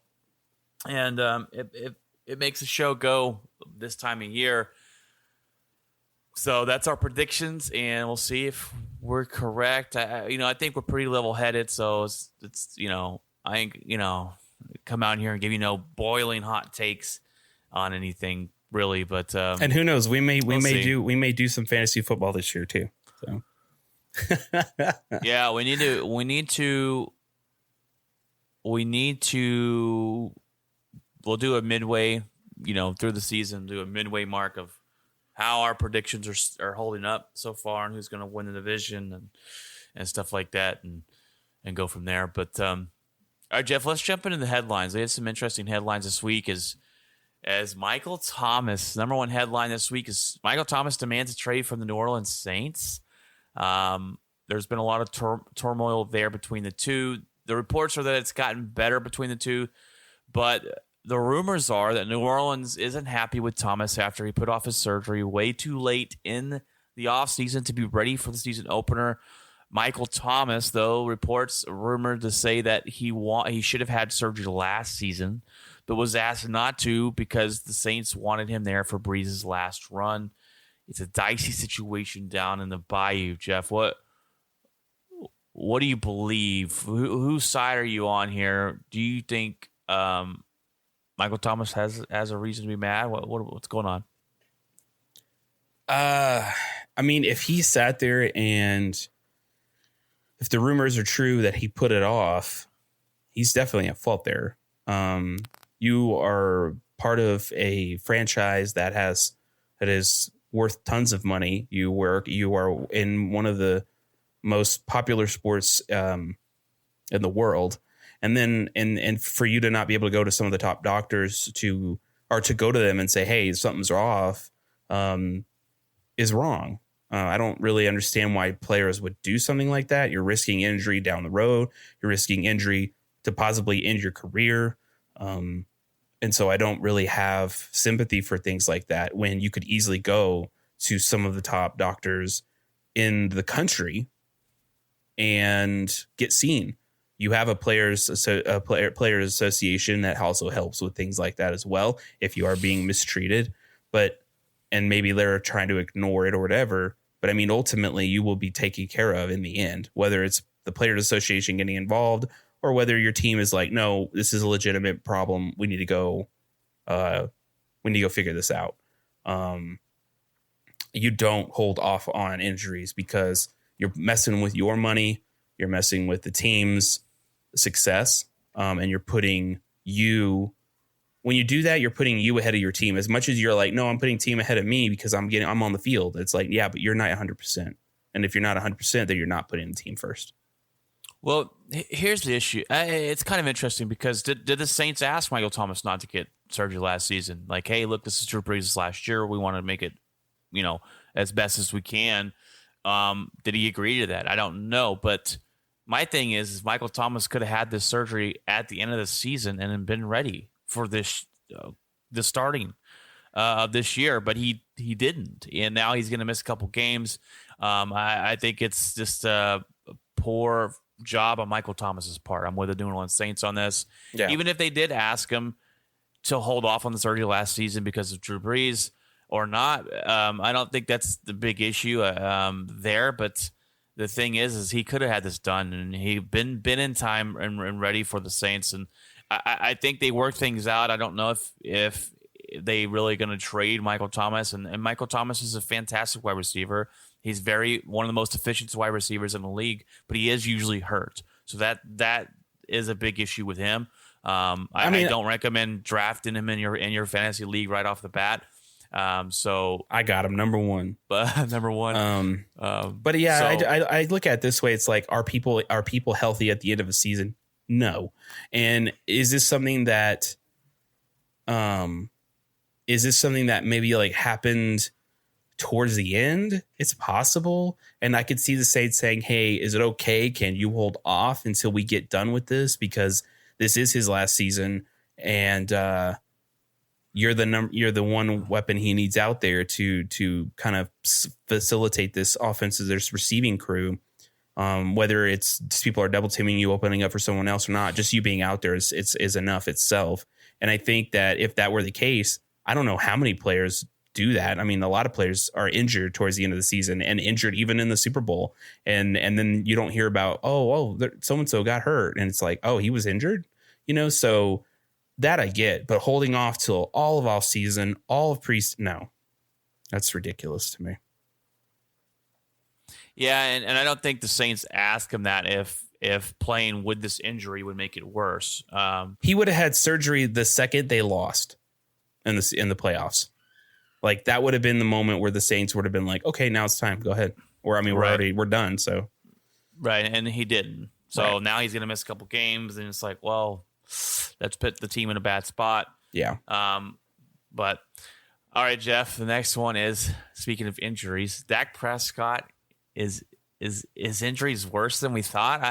Speaker 2: and it makes the show go this time of year. So that's our predictions, and we'll see if we're correct. I think we're pretty level-headed. So it's I ain't come out here and give you no boiling hot takes on anything really, but
Speaker 3: and who knows, we may
Speaker 2: see.
Speaker 3: do some fantasy football this year too. So
Speaker 2: yeah, we need to we'll do a midway, through the season, do a midway mark of how our predictions are holding up so far and who's going to win the division and stuff like that, and go from there. But all right, Jeff, let's jump into the headlines. We had some interesting headlines this week as Michael Thomas, number one headline this week is Michael Thomas demands a trade from the New Orleans Saints. There's been a lot of turmoil there between the two. The reports are that it's gotten better between the two, but the rumors are that New Orleans isn't happy with Thomas after he put off his surgery way too late in the offseason to be ready for the season opener. Michael Thomas, though, reports rumored to say that he should have had surgery last season, but was asked not to because the Saints wanted him there for Breeze's last run. It's a dicey situation down in the Bayou, Jeff. What do you believe? Whose side are you on here? Do you think Michael Thomas has a reason to be mad? What's going on?
Speaker 3: I mean, if he sat there and if the rumors are true that he put it off, he's definitely at fault there. You are part of a franchise that is worth tons of money. You are in one of the most popular sports in the world. And then and for you to not be able to go to some of the top doctors to go to them and say, hey, something's off, is wrong. I don't really understand why players would do something like that. You're risking injury down the road. You're risking injury to possibly end your career. And so I don't really have sympathy for things like that when you could easily go to some of the top doctors in the country and get seen. You have a players association that also helps with things like that as well if you are being mistreated, and maybe they're trying to ignore it or whatever. But I mean, ultimately, you will be taken care of in the end, whether it's the Players Association getting involved or whether your team is like, no, this is a legitimate problem. We need to go. We need to go figure this out. You don't hold off on injuries because you're messing with your money. You're messing with the team's success. And you're putting you, when you do that, you're putting you ahead of your team. As much as you're like, no, I'm putting team ahead of me because I'm on the field. It's like, yeah, but you're not 100%. And if you're not 100%, then you're not putting the team first.
Speaker 2: Well, here's the issue. It's kind of interesting because did the Saints ask Michael Thomas not to get surgery last season? Like, hey, look, this is Drew Brees' last year. We want to make it, as best as we can. Did he agree to that? I don't know. But my thing is Michael Thomas could have had this surgery at the end of the season and been ready for this, the starting of this year, but he didn't. And now he's going to miss a couple games. I think it's just a poor job on Michael Thomas's part. I'm with the New Orleans Saints on this.
Speaker 3: Yeah.
Speaker 2: Even if they did ask him to hold off on the surgery last season because of Drew Brees or not, I don't think that's the big issue there. But the thing is he could have had this done, and he'd been in time and ready for the Saints. And I think they work things out. I don't know if they really going to trade Michael Thomas, and Michael Thomas is a fantastic wide receiver. He's one of the most efficient wide receivers in the league, but he is usually hurt. So that is a big issue with him. I don't recommend drafting him in your fantasy league right off the bat. So
Speaker 3: I got him number one.
Speaker 2: But number one.
Speaker 3: But yeah, so, I look at it this way. It's like, are people healthy at the end of a season? No. And is this something that maybe like happened towards the end? It's possible. And I could see the Saints saying, hey, is it okay? Can you hold off until we get done with this? Because this is his last season. And you're the one weapon he needs out there to kind of facilitate this offense, this receiving crew. Whether it's people are double teaming you, opening up for someone else or not, just you being out there is enough itself. And I think that if that were the case, I don't know how many players do that. I mean, a lot of players are injured towards the end of the season and injured even in the Super Bowl. And then you don't hear about, so-and-so got hurt. And it's like, oh, he was injured, so that I get. But holding off till all of off season, all of no, that's ridiculous to me.
Speaker 2: Yeah, and I don't think the Saints ask him that if playing with this injury would make it worse.
Speaker 3: He would have had surgery the second they lost in the playoffs. Like that would have been the moment where the Saints would have been like, okay, now it's time. Go ahead. Or I mean, we're done. So
Speaker 2: right, and he didn't. So now he's going to miss a couple games, and it's like, well, let's put the team in a bad spot.
Speaker 3: Yeah.
Speaker 2: But all right, Jeff. The next one is, speaking of injuries, Dak Prescott. Is injuries worse than we thought?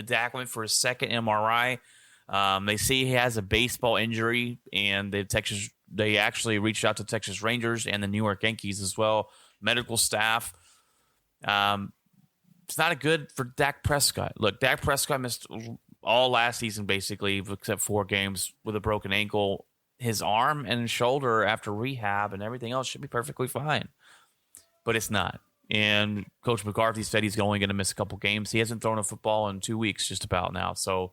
Speaker 2: Dak went for a second MRI. They say he has a baseball injury, and they actually reached out to Texas Rangers and the New York Yankees as well, medical staff. It's not good for Dak Prescott. Look, Dak Prescott missed all last season basically, except 4 games with a broken ankle. His arm and shoulder after rehab and everything else should be perfectly fine, but it's not. And Coach McCarthy said he's only going to miss a couple games. He hasn't thrown a football in 2 weeks just about now. So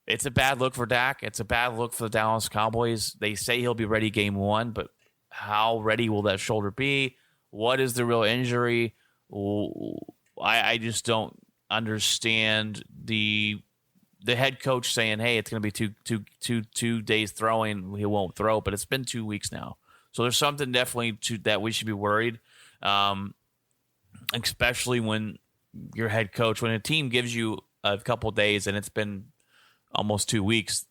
Speaker 2: it's a bad look for Dak. It's a bad look for the Dallas Cowboys. They say he'll be ready game 1, but how ready will that shoulder be? What is the real injury? I just don't understand the head coach saying, hey, it's going to be two days throwing. He won't throw, but it's been 2 weeks now. So there's something definitely that we should be worried. Especially when your head coach, when a team gives you a couple of days and it's been almost 2 weeks,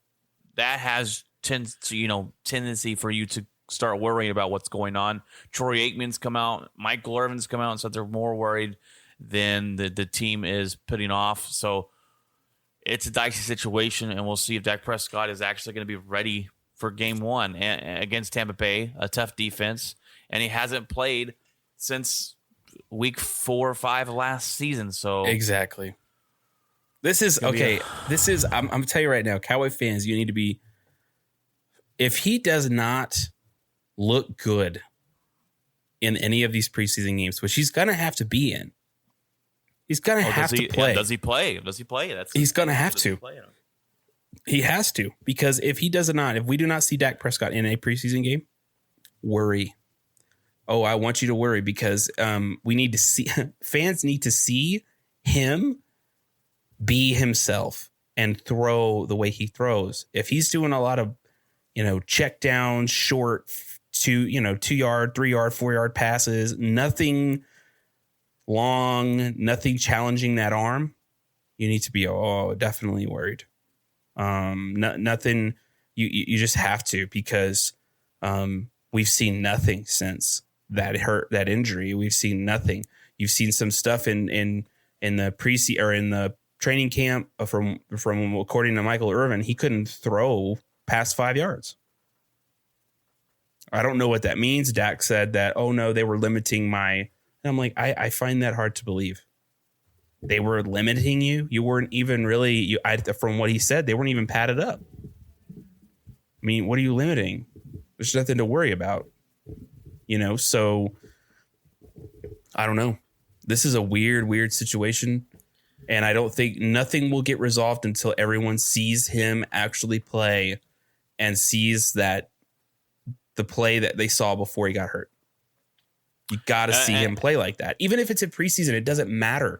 Speaker 2: that has tendency for you to start worrying about what's going on. Troy Aikman's come out, Michael Irvin's come out and said they're more worried than the team is putting off. So it's a dicey situation, and we'll see if Dak Prescott is actually going to be ready for game 1 against Tampa Bay, a tough defense, and he hasn't played since week 4 or 5 of last season. So
Speaker 3: exactly. This is okay. I'm gonna tell you right now, Cowboy fans, you need to be, if he does not look good in any of these preseason games, which he's going to have to be in. He's going to have to play.
Speaker 2: Yeah, does he play?
Speaker 3: He's going to have to. He has to, because if we do not see Dak Prescott in a preseason game, worry. Oh, I want you to worry, because we need to see fans need to see him be himself and throw the way he throws. If he's doing a lot of, check down, short 2 yard, 3 yard, 4 yard passes, nothing long, nothing challenging that arm, you need to be definitely worried. Nothing. You just have to, because we've seen nothing since that injury. We've seen nothing. You've seen some stuff in the preseason or in the training camp from according to Michael Irvin, he couldn't throw past 5 yards. I don't know what that means. Dak said that, oh no, they were limiting my, and I'm like, I find that hard to believe. They were limiting you. You weren't even really, from what he said, they weren't even padded up. I mean, what are you limiting? There's nothing to worry about, so I don't know. This is a weird situation. And I don't think nothing will get resolved until everyone sees him actually play and sees that the play that they saw before he got hurt. You got to see him play like that. Even if it's in preseason, it doesn't matter.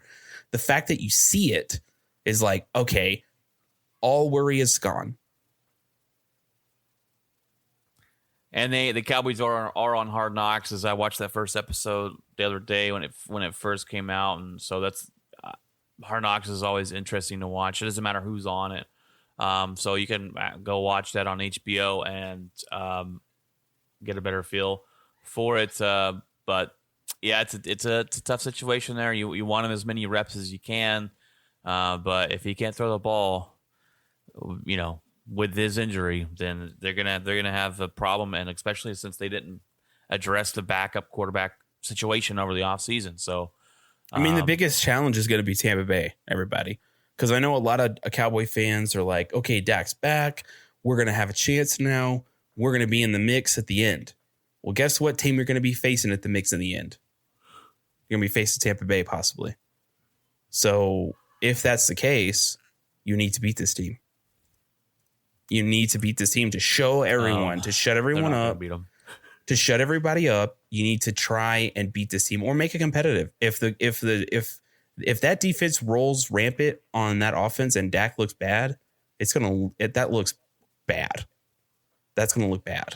Speaker 3: The fact that you see it is like, okay, all worry is gone.
Speaker 2: And the Cowboys are on Hard Knocks, as I watched that first episode the other day when it first came out, and so that's Hard Knocks is always interesting to watch. It doesn't matter who's on it, so you can go watch that on HBO and get a better feel for it. But yeah, it's a tough situation there. You want him as many reps as you can, but if he can't throw the ball, with his injury, then they're gonna have a problem, and especially since they didn't address the backup quarterback situation over the offseason. So,
Speaker 3: I mean, the biggest challenge is going to be Tampa Bay, everybody, because I know a lot of Cowboy fans are like, okay, Dak's back, we're gonna have a chance now, we're gonna be in the mix at the end. Well, guess what team you're gonna be facing at the mix in the end? You're gonna be facing Tampa Bay, possibly. So, if that's the case, you need to beat this team. You need to beat this team to show everyone, to shut everyone up, to shut everybody up. You need to try and beat this team or make it competitive. If that defense rolls rampant on that offense and Dak looks bad, that looks bad. That's going to look bad.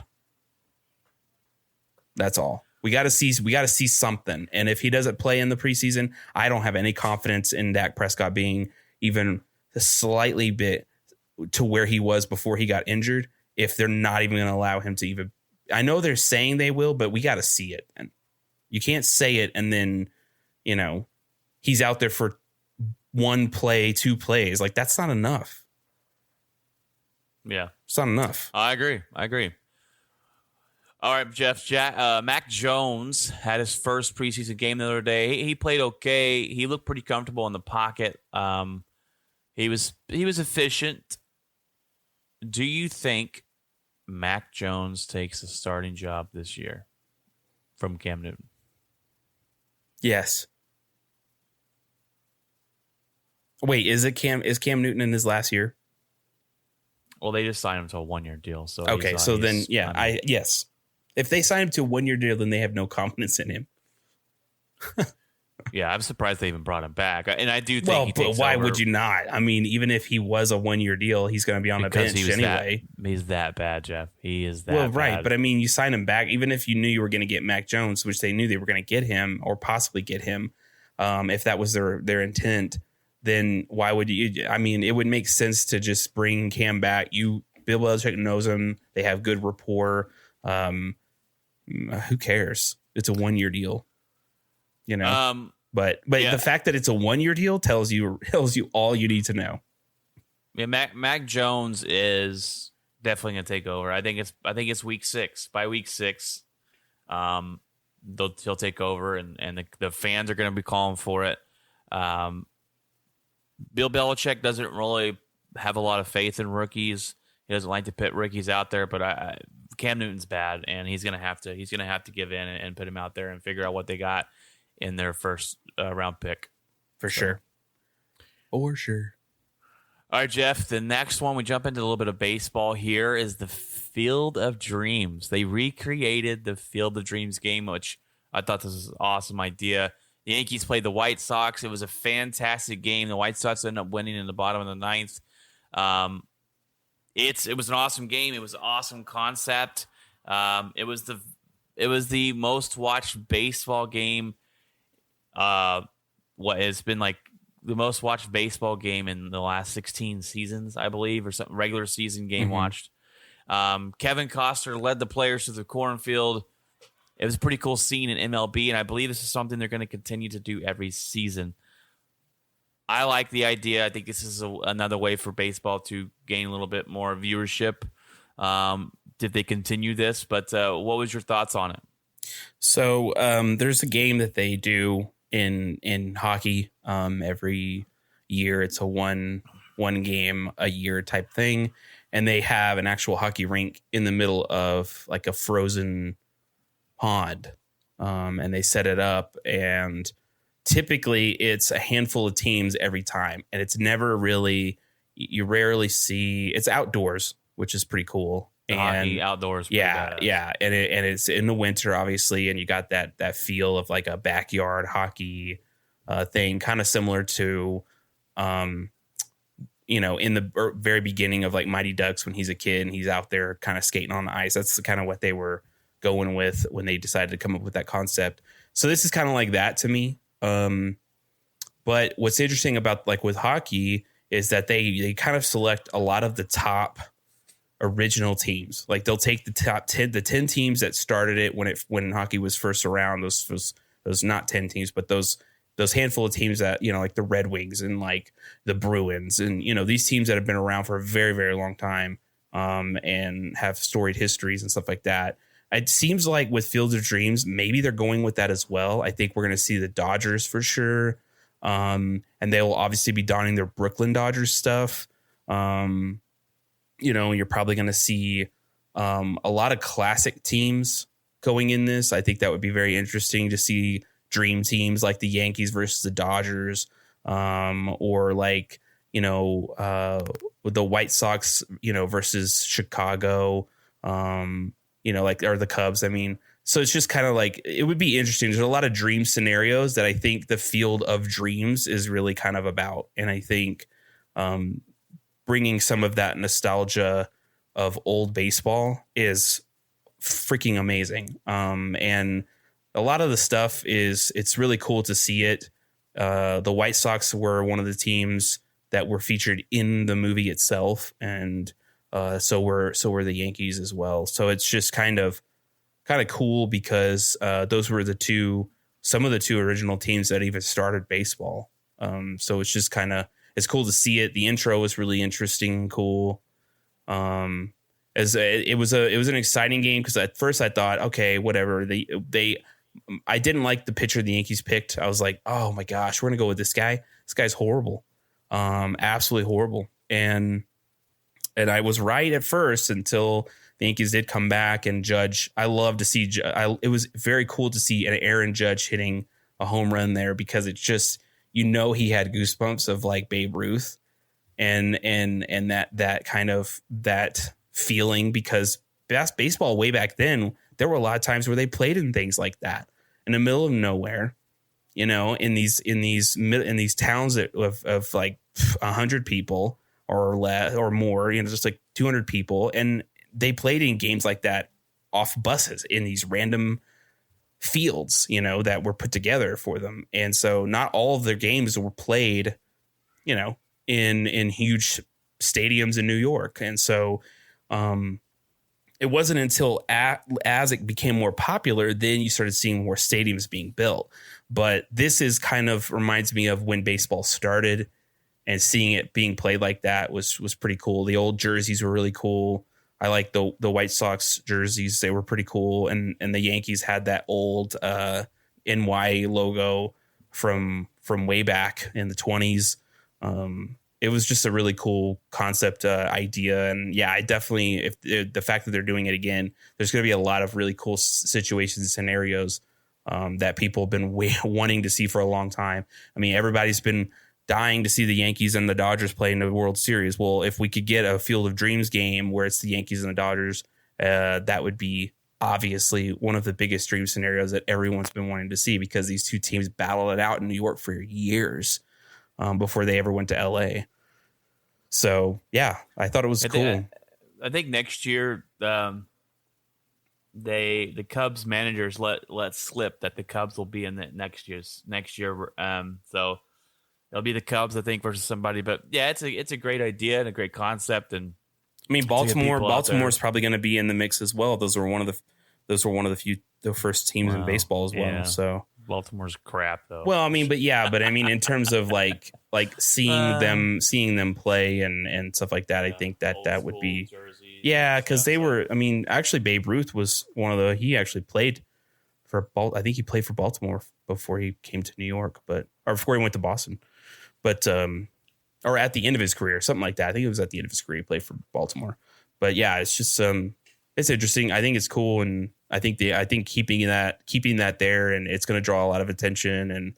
Speaker 3: That's all. We got to see something. And if he doesn't play in the preseason, I don't have any confidence in Dak Prescott being even a slightly bit to where he was before he got injured, if they're not even going to allow him to even, I know they're saying they will, but we got to see it. And you can't say it and then, he's out there for 1 play, 2 plays. Like, that's not enough.
Speaker 2: Yeah.
Speaker 3: It's not enough.
Speaker 2: I agree. All right, Jeff. Mac Jones had his first preseason game the other day. He played okay. He looked pretty comfortable in the pocket. He was efficient. Do you think Mac Jones takes a starting job this year from Cam Newton?
Speaker 3: Yes. Wait, is Cam Newton in his last year?
Speaker 2: Well, they just signed him to a 1-year deal. So
Speaker 3: okay, yes. If they sign him to a 1-year deal, then they have no confidence in him.
Speaker 2: Yeah, I'm surprised they even brought him back. And I do think
Speaker 3: but why would you not? I mean, even if he was a 1-year deal, he's going to be on the bench anyway.
Speaker 2: He's that bad, Jeff. He is that bad.
Speaker 3: Right. But I mean, you sign him back, even if you knew you were going to get Mac Jones, which they knew they were going to get him or possibly get him. If that was their intent, then why would you? I mean, it would make sense to just bring Cam back. Bill Belichick knows him. They have good rapport. Who cares? It's a 1-year deal, But yeah. The fact that it's a 1-year deal tells you all you need to know.
Speaker 2: Yeah, Mac Jones is definitely going to take over. I think it's week 6. By week 6, he'll take over, and the fans are going to be calling for it. Bill Belichick doesn't really have a lot of faith in rookies. He doesn't like to put rookies out there, but Cam Newton's bad, and he's gonna have to give in and put him out there and figure out what they got in their first round pick.
Speaker 3: For sure. For sure.
Speaker 2: All right, Jeff, the next one, we jump into a little bit of baseball here, is the Field of Dreams. They recreated the Field of Dreams game, which I thought this was an awesome idea. The Yankees played the White Sox. It was a fantastic game. The White Sox ended up winning in the bottom of the ninth. It was an awesome game. It was an awesome concept. It was the most watched baseball game. What has been like the most watched baseball game in the last 16 seasons, I believe, or something, regular season game watched. Kevin Costner led the players to the cornfield. It was a pretty cool scene in MLB, and I believe this is something they're going to continue to do every season. I like the idea. I think this is another way for baseball to gain a little bit more viewership. Did they continue this? But what was your thoughts on it?
Speaker 3: So there's a game that they do in hockey every year. It's a one game a year type thing, and they have an actual hockey rink in the middle of like a frozen pond, and they set it up, and typically it's a handful of teams every time, and it's never really, you rarely see, it's outdoors, which is pretty cool. And
Speaker 2: hockey outdoors.
Speaker 3: Yeah. And it's in the winter, obviously. And you got that feel of like a backyard hockey thing, kind of similar to, in the very beginning of like Mighty Ducks, when he's a kid and he's out there kind of skating on the ice. That's kind of what they were going with when they decided to come up with that concept. So this is kind of like that to me. But what's interesting about like with hockey is that they kind of select a lot of the top original teams. Like they'll take the top 10, the 10 teams that started it when hockey was first around. Those not 10 teams, but those handful of teams that, like the Red Wings and like the Bruins and, these teams that have been around for a very, very long time, and have storied histories and stuff like that. It seems like with Field of Dreams, maybe they're going with that as well. I think we're going to see the Dodgers for sure. And they will obviously be donning their Brooklyn Dodgers stuff. You're probably going to see a lot of classic teams going in this. I think that would be very interesting to see dream teams like the Yankees versus the Dodgers, or like, with the White Sox, versus Chicago, or the Cubs. I mean, so it's just kind of like, it would be interesting. There's a lot of dream scenarios that I think the Field of Dreams is really kind of about. And I think, bringing some of that nostalgia of old baseball is freaking amazing. And a lot of the stuff it's really cool to see it. The White Sox were one of the teams that were featured in the movie itself. And so were the Yankees as well. So it's just kind of cool because those were some of the two original teams that even started baseball. So it's just it's cool to see it. The intro was really interesting and cool. As it was an exciting game because at first I thought, okay, whatever. I didn't like the pitcher the Yankees picked. I was like, oh my gosh, we're gonna go with this guy. This guy's horrible, absolutely horrible. And I was right at first until the Yankees did come back and Judge. I love to see. It was very cool to see an Aaron Judge hitting a home run there because it's just. He had goosebumps of like Babe Ruth and that kind of that feeling because baseball way back then, there were a lot of times where they played in things like that in the middle of nowhere, in these towns of like 100 people or less or more, just like 200 people. And they played in games like that off buses in these random fields, that were put together for them. And so not all of their games were played, in huge stadiums in New York. And so it wasn't until as it became more popular, then you started seeing more stadiums being built. But this is reminds me of when baseball started and seeing it being played like that was pretty cool. The old jerseys were really cool. I like the White Sox jerseys. They were pretty cool. And the Yankees had that old NY logo from way back in the 20s. it was just a really cool concept idea. And yeah, I definitely, if the fact that they're doing it again, there's going to be a lot of really cool situations and scenarios that people have been wanting to see for a long time. I mean, everybody's been dying to see the Yankees and the Dodgers play in the World Series. Well, if we could get a Field of Dreams game where it's the Yankees and the Dodgers, that would be obviously one of the biggest dream scenarios that everyone's been wanting to see, because these two teams battled it out in New York for years before they ever went to LA. So yeah, I thought it was cool.
Speaker 2: I think next year, the Cubs managers let slip that the Cubs will be in the next year. So it'll be the Cubs, I think, versus somebody. But yeah, it's a great idea and a great concept. And
Speaker 3: I mean, Baltimore's probably going to be in the mix as well. Those were one of the first teams in baseball as well.
Speaker 2: Yeah.
Speaker 3: So
Speaker 2: Baltimore's crap though.
Speaker 3: Well, I mean, but I mean, in terms of like seeing them play and stuff like that, I think that would be, because they were. I mean, actually, Babe Ruth was he actually played for I think he played for Baltimore before he came to New York, or before he went to Boston, or at the end of his career, something like that. I think it was at the end of his career he played for Baltimore. But yeah, it's just it's interesting. I think it's cool, and I think keeping that there, and it's going to draw a lot of attention.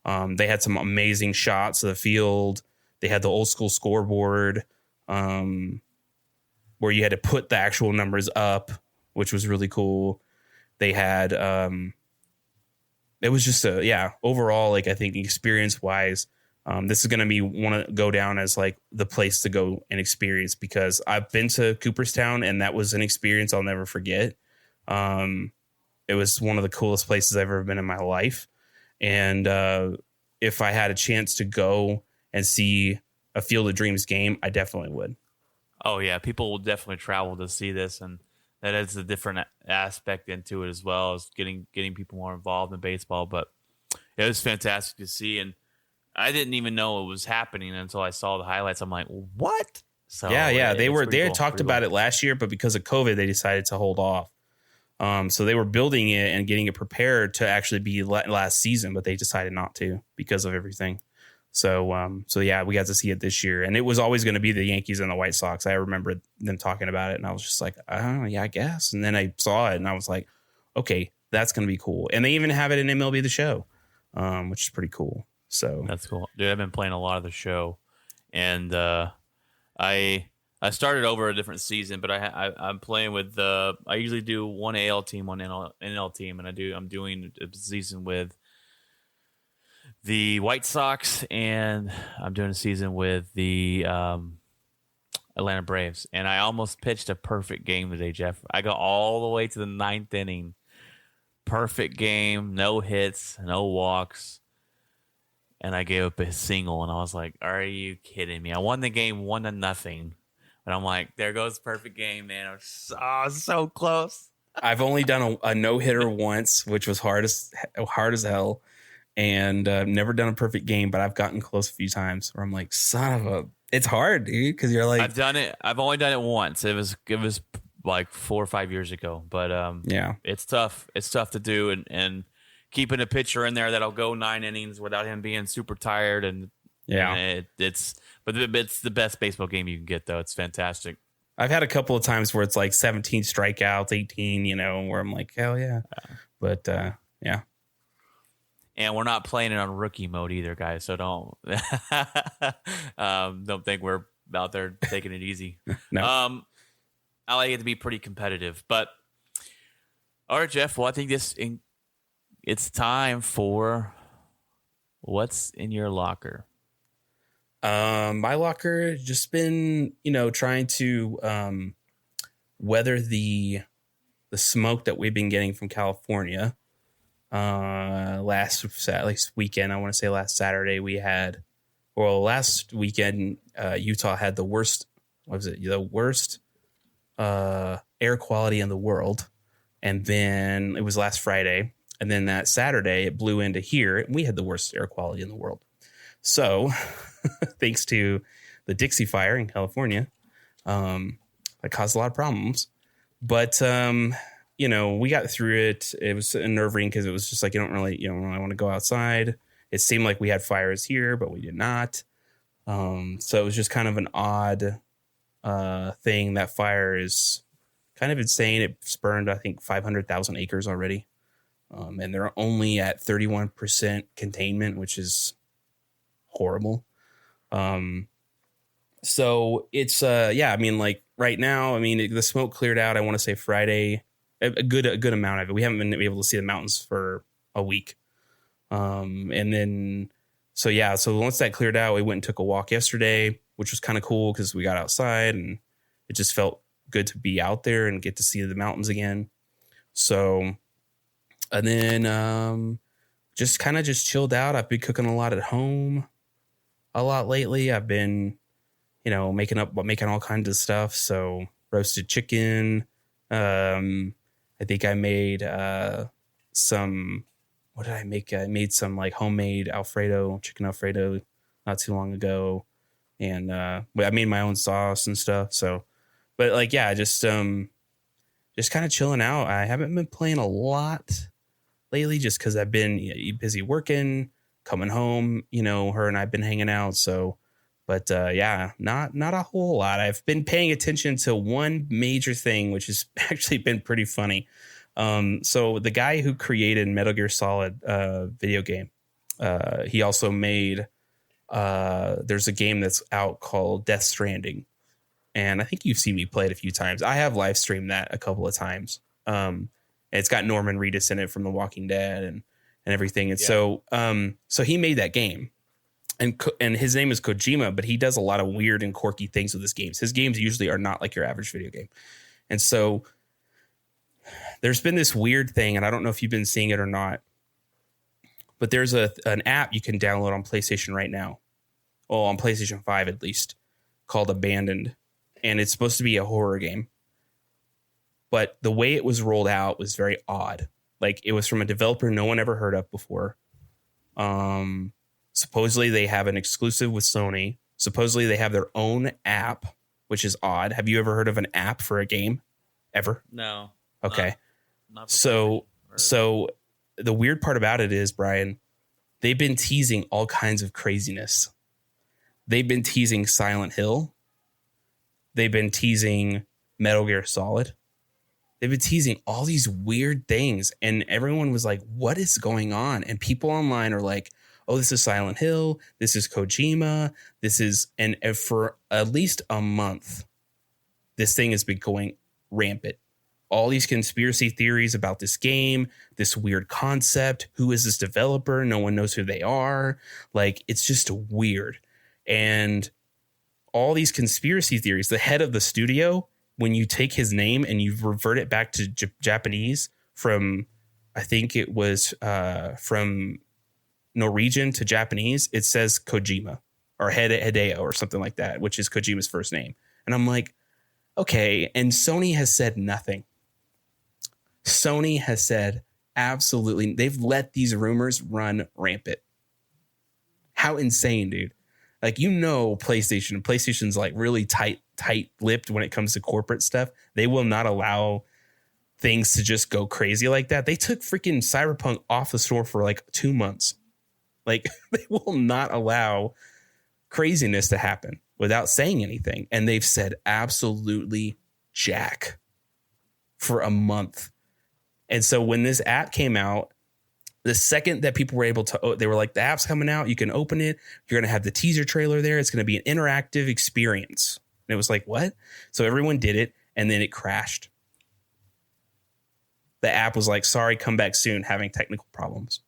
Speaker 3: And they had some amazing shots of the field. They had the old school scoreboard where you had to put the actual numbers up, which was really cool. They had it was just overall, like, I think experience wise, this is going to want to go down as like the place to go and experience, because I've been to Cooperstown and that was an experience I'll never forget. It was one of the coolest places I've ever been in my life. And if I had a chance to go and see a Field of Dreams game, I definitely would.
Speaker 2: Oh yeah, people will definitely travel to see this, and that adds a different aspect into it as well, as getting people more involved in baseball. But it was fantastic to see, and I didn't even know it was happening until I saw the highlights. I'm like, what? So
Speaker 3: yeah, they had talked about it last year, but because of COVID, they decided to hold off. So they were building it and getting it prepared to actually be last season, but they decided not to because of everything. So yeah, we got to see it this year, and it was always going to be the Yankees and the White Sox. I remember them talking about it, and I was just like, oh yeah, I guess. And then I saw it, and I was like, okay, that's going to be cool. And they even have it in MLB The Show, which is pretty cool. So
Speaker 2: that's cool, dude. I've been playing a lot of the show, and I started over a different season, but I'm playing with I usually do one AL team, one NL team, and I'm doing a season with the White Sox, and I'm doing a season with the Atlanta Braves. And I almost pitched a perfect game today, Jeff. I got all the way to the 9th inning. Perfect game, no hits, no walks. And I gave up a single, and I was like, are you kidding me? I won the game 1-0. And I'm like, there goes perfect game, man. I was so close.
Speaker 3: I've only done a no-hitter once, which was hard as hell. And never done a perfect game, but I've gotten close a few times where I'm like, it's hard, dude, because you're like,
Speaker 2: I've only done it once. It was like 4 or 5 years ago, but
Speaker 3: yeah,
Speaker 2: it's tough. It's tough to do, and keeping a pitcher in there that'll go 9 innings without him being super tired, and it's the best baseball game you can get, though. It's fantastic.
Speaker 3: I've had a couple of times where it's like 17 strikeouts, 18, where I'm like, hell yeah. But yeah.
Speaker 2: And we're not playing it on rookie mode either, guys. So don't think we're out there taking it easy.
Speaker 3: No.
Speaker 2: I like it to be pretty competitive. But all right, Jeff. Well, I think it's time for what's in your locker.
Speaker 3: My locker just been, trying to weather the smoke that we've been getting from California. Last weekend, I want to say last Saturday, last weekend, Utah had the worst, the worst air quality in the world. And then it was last Friday. And then that Saturday, it blew into here, and we had the worst air quality in the world. So thanks to the Dixie Fire in California, that caused a lot of problems. But we got through it. It was nerve-wracking because it was just like you don't really want to go outside. It seemed like we had fires here, but we did not. So it was just kind of an odd thing. That fire is kind of insane. It's burned, I think, 500,000 acres already. And they're only at 31% containment, which is horrible. So it's, I mean, like right now, I mean, the smoke cleared out. I want to say Friday, a good amount of it. We haven't been able to see the mountains for a week. And then, so once that cleared out, we went and took a walk yesterday, which was kind of cool because we got outside and it just felt good to be out there and get to see the mountains again. So, and then, just kind of just chilled out. I've been cooking a lot at home a lot lately. I've been, making all kinds of stuff. So roasted chicken. I think I made, what did I make? I made some like homemade chicken Alfredo not too long ago. And, I made my own sauce and stuff. So, but like, yeah, just kind of chilling out. I haven't been playing a lot lately just because I've been busy working, coming home, her and I've been hanging out. So, but not a whole lot. I've been paying attention to one major thing, which has actually been pretty funny. So the guy who created Metal Gear Solid video game, he also made there's a game that's out called Death Stranding. And I think you've seen me play it a few times. I have live streamed that a couple of times. It's got Norman Reedus in it from The Walking Dead and everything. And so he made that game, and his name is Kojima, but he does a lot of weird and quirky things with his games. His games usually are not like your average video game. And so there's been this weird thing, and I don't know if you've been seeing it or not, but there's an app you can download on PlayStation right now. Well, on PlayStation 5 at least, called Abandoned. And it's supposed to be a horror game. But the way it was rolled out was very odd. Like, it was from a developer no one ever heard of before. Supposedly they have an exclusive with Sony. Supposedly they have their own app, which is odd. Have you ever heard of an app for a game? Ever?
Speaker 2: No.
Speaker 3: Okay.
Speaker 2: Not
Speaker 3: So the weird part about it is, Brian, they've been teasing all kinds of craziness. They've been teasing Silent Hill. They've been teasing Metal Gear Solid. They've been teasing all these weird things. And everyone was like, what is going on? And people online are like, oh, this is Silent Hill. This is Kojima. And for at least a month, this thing has been going rampant. All these conspiracy theories about this game, this weird concept. Who is this developer? No one knows who they are. Like, it's just weird. And all these conspiracy theories, the head of the studio, when you take his name and you revert it back to Japanese from, I think it was from Norwegian to Japanese, it says Kojima or Hideo or something like that, which is Kojima's first name. And I'm like, okay. And Sony has said nothing. Sony has said absolutely. They've let these rumors run rampant. How insane, dude. Like, PlayStation's like really tight-lipped when it comes to corporate stuff. They will not allow things to just go crazy like that. They took freaking Cyberpunk off the store for like 2 months. Like, they will not allow craziness to happen without saying anything. And they've said absolutely jack for a month. And so when this app came out, the second that people were able to, they were like, the app's coming out. You can open it. You're going to have the teaser trailer there. It's going to be an interactive experience. And it was like, what? So everyone did it. And then it crashed. The app was like, sorry, come back soon, having technical problems.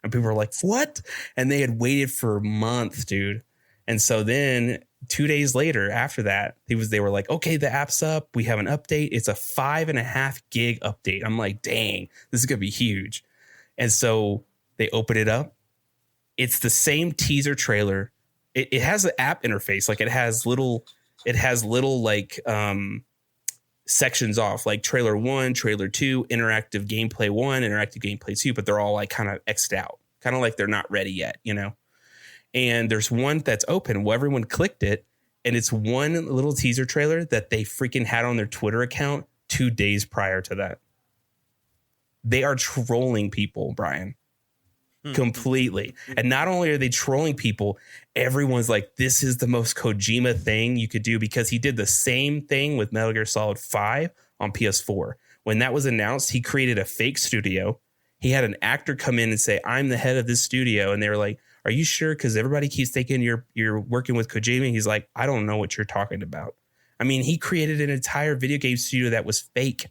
Speaker 3: And people were like, what? And they had waited for a month, dude. And so then 2 days later after that, they were like, okay, the app's up. We have an update. It's a 5.5 gig update. I'm like, dang, this is going to be huge. And so they open it up. It's the same teaser trailer. It has an app interface. Like, it has little like sections off, like trailer 1, trailer 2, interactive gameplay 1, interactive gameplay 2, but they're all like kind of X'd out, kind of like they're not ready yet, And there's one that's open. Well, everyone clicked it, and it's one little teaser trailer that they freaking had on their Twitter account 2 days prior to that. They are trolling people, Brian. completely. And not only are they trolling people, everyone's like, this is the most Kojima thing you could do, because he did the same thing with Metal Gear Solid 5 on PS4. When that was announced, he created a fake studio. He had an actor come in and say, I'm the head of this studio. And they were like, are you sure? Because everybody keeps thinking you're working with Kojima. He's like, I don't know what you're talking about. I mean, he created an entire video game studio that was fake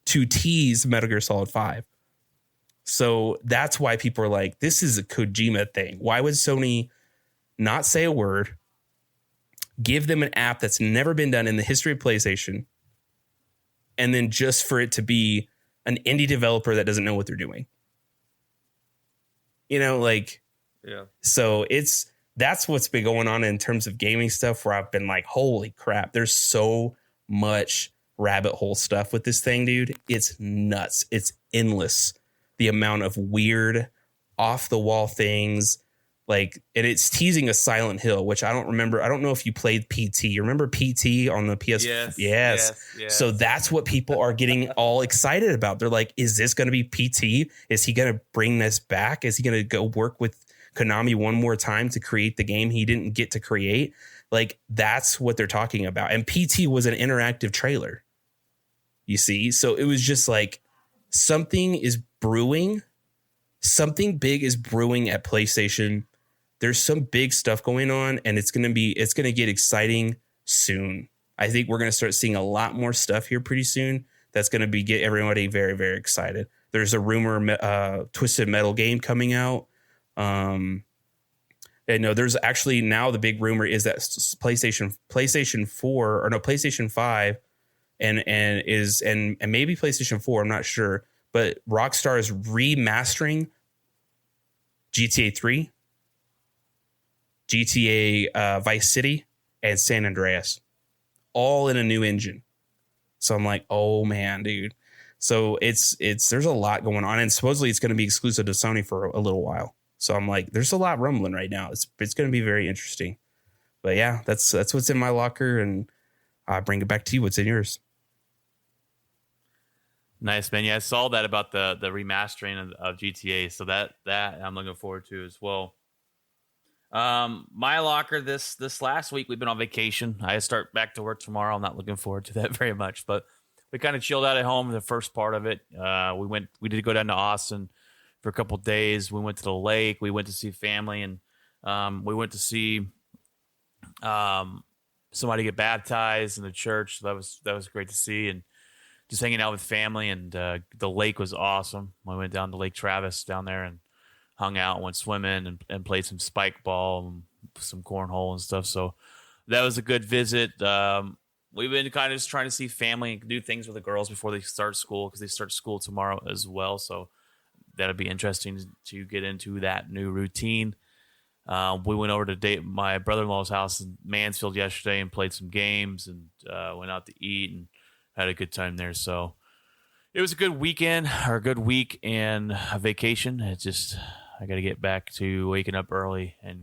Speaker 3: to tease Metal Gear Solid 5. So that's why people are like, this is a Kojima thing. Why would Sony not say a word, give them an app that's never been done in the history of PlayStation, and then just for it to be an indie developer that doesn't know what they're doing? You know, like,
Speaker 2: Yeah.
Speaker 3: So that's what's been going on in terms of gaming stuff, where I've been like, holy crap, there's so much rabbit hole stuff with this thing, dude. It's nuts. It's endless. The amount of weird off the wall things, like, and it's teasing a Silent Hill, which I don't remember. I don't know if you played PT. You remember PT on the PS? Yes. So that's what people are getting all excited about. They're like, is this going to be PT? Is he going to bring this back? Is he going to go work with Konami one more time to create the game he didn't get to create? Like, that's what they're talking about. And PT was an interactive trailer, you see? So it was just like, something is brewing. Something big is brewing at PlayStation. There's some big stuff going on, and it's going to get exciting soon. I think we're going to start seeing a lot more stuff here pretty soon. That's going to get everybody very, very excited. There's a rumor, Twisted Metal game coming out. And no, there's actually now the big rumor is that PlayStation 5 and maybe PlayStation 4, I'm not sure, but Rockstar is remastering GTA 3, GTA Vice City, and San Andreas, all in a new engine. So I'm like, oh man, dude. So there's a lot going on, and supposedly it's going to be exclusive to Sony for a little while. So I'm like, there's a lot rumbling right now. It's going to be very interesting. But yeah, that's what's in my locker, and I bring it back to you. What's in yours?
Speaker 2: Nice, man. Yeah, I saw that about the remastering of GTA. So that I'm looking forward to as well. My locker this last week, we've been on vacation. I start back to work tomorrow. I'm not looking forward to that very much, but we kind of chilled out at home the first part of it. We did go down to Austin for a couple of days. We went to the lake. We went to see family, and we went to see somebody get baptized in the church. So that was great to see, and just hanging out with family. And the lake was awesome. We went down to Lake Travis down there and hung out, went swimming, and played some spike ball and some cornhole and stuff. So that was a good visit. We've been kind of just trying to see family and do things with the girls before they start school, because they start school tomorrow as well. So that'll be interesting to get into that new routine. We went over to my brother-in-law's house in Mansfield yesterday and played some games, and went out to eat and had a good time there. So it was a good weekend, or a good week and a vacation. I got to get back to waking up early and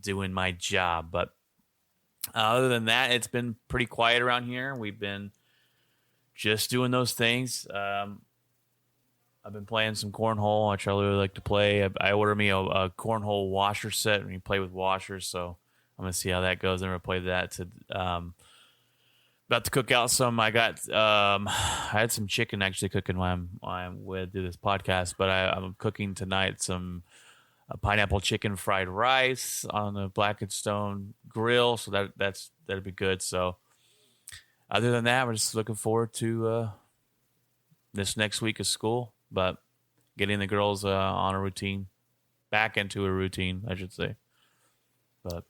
Speaker 2: doing my job. But other than that, it's been pretty quiet around here. We've been just doing those things. I've been playing some cornhole, which I really like to play. I ordered me a cornhole washer set, and you play with washers. So I'm going to see how that goes. I'm going to play that. About to cook out some. I had some chicken actually cooking while I'm with do this podcast, but I'm cooking tonight some pineapple chicken fried rice on the Black and Stone grill. So that'd be good. So other than that, we're just looking forward to this next week of school, but getting the girls on a routine, back into a routine, I should say. But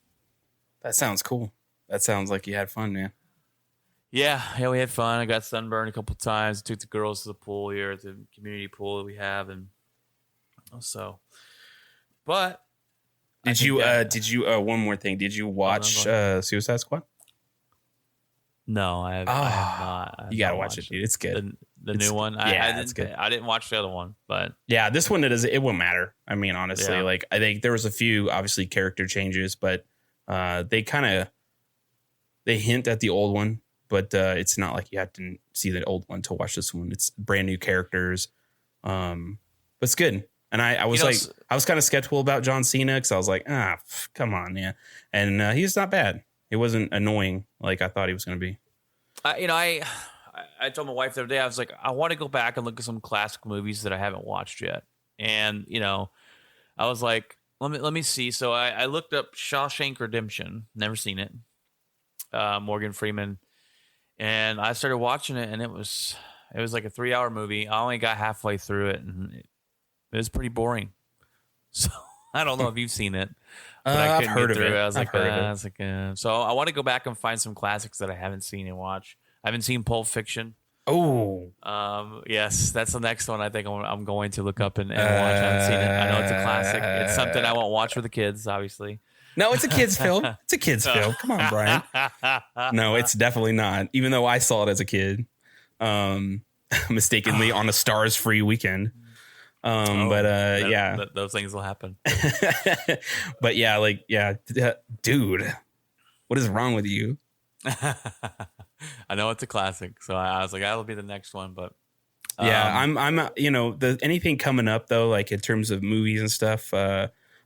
Speaker 3: that sounds cool. That sounds like you had fun, man.
Speaker 2: Yeah, we had fun. I got sunburned a couple times. Took the girls to the pool here at the community pool that we have, and so. But
Speaker 3: did you one more thing? Did you watch Suicide Squad?
Speaker 2: No, I have not.
Speaker 3: You gotta watch it, dude. It's good.
Speaker 2: The new one.
Speaker 3: It's good.
Speaker 2: I didn't watch the other one, but
Speaker 3: yeah, this one it won't matter. I mean, honestly, like I think there was a few obviously character changes, but they hint at the old one. But it's not like you have to see the old one to watch this one. It's brand new characters. But it's good. And I was I was kind of skeptical about John Cena because I was like, come on, yeah. And he's not bad. He wasn't annoying like I thought he was going to be.
Speaker 2: I told my wife the other day, I was like, I want to go back and look at some classic movies that I haven't watched yet. And, I was like, let me see. So I looked up Shawshank Redemption, never seen it. Morgan Freeman. And I started watching it, and it was like a 3-hour movie. I only got halfway through it, and it was pretty boring. So I don't know if you've seen it, but I couldn't
Speaker 3: I've heard
Speaker 2: get
Speaker 3: of
Speaker 2: through
Speaker 3: it.
Speaker 2: it. I was like, so I want to go back and find some classics that I haven't seen and watch. I haven't seen Pulp Fiction.
Speaker 3: Oh,
Speaker 2: yes, that's the next one I think I'm going to look up and watch. I haven't seen it. I know it's a classic. It's something I won't watch with the kids, obviously.
Speaker 3: no, it's a kid's film. It's a kid's film. Come on, Brian. No, it's definitely not. Even though I saw it as a kid, mistakenly on a stars-free weekend.
Speaker 2: Those things will happen.
Speaker 3: But yeah, dude, what is wrong with you?
Speaker 2: I know it's a classic, so I was like, that'll be the next one. But
Speaker 3: I'm anything coming up though, like in terms of movies and stuff.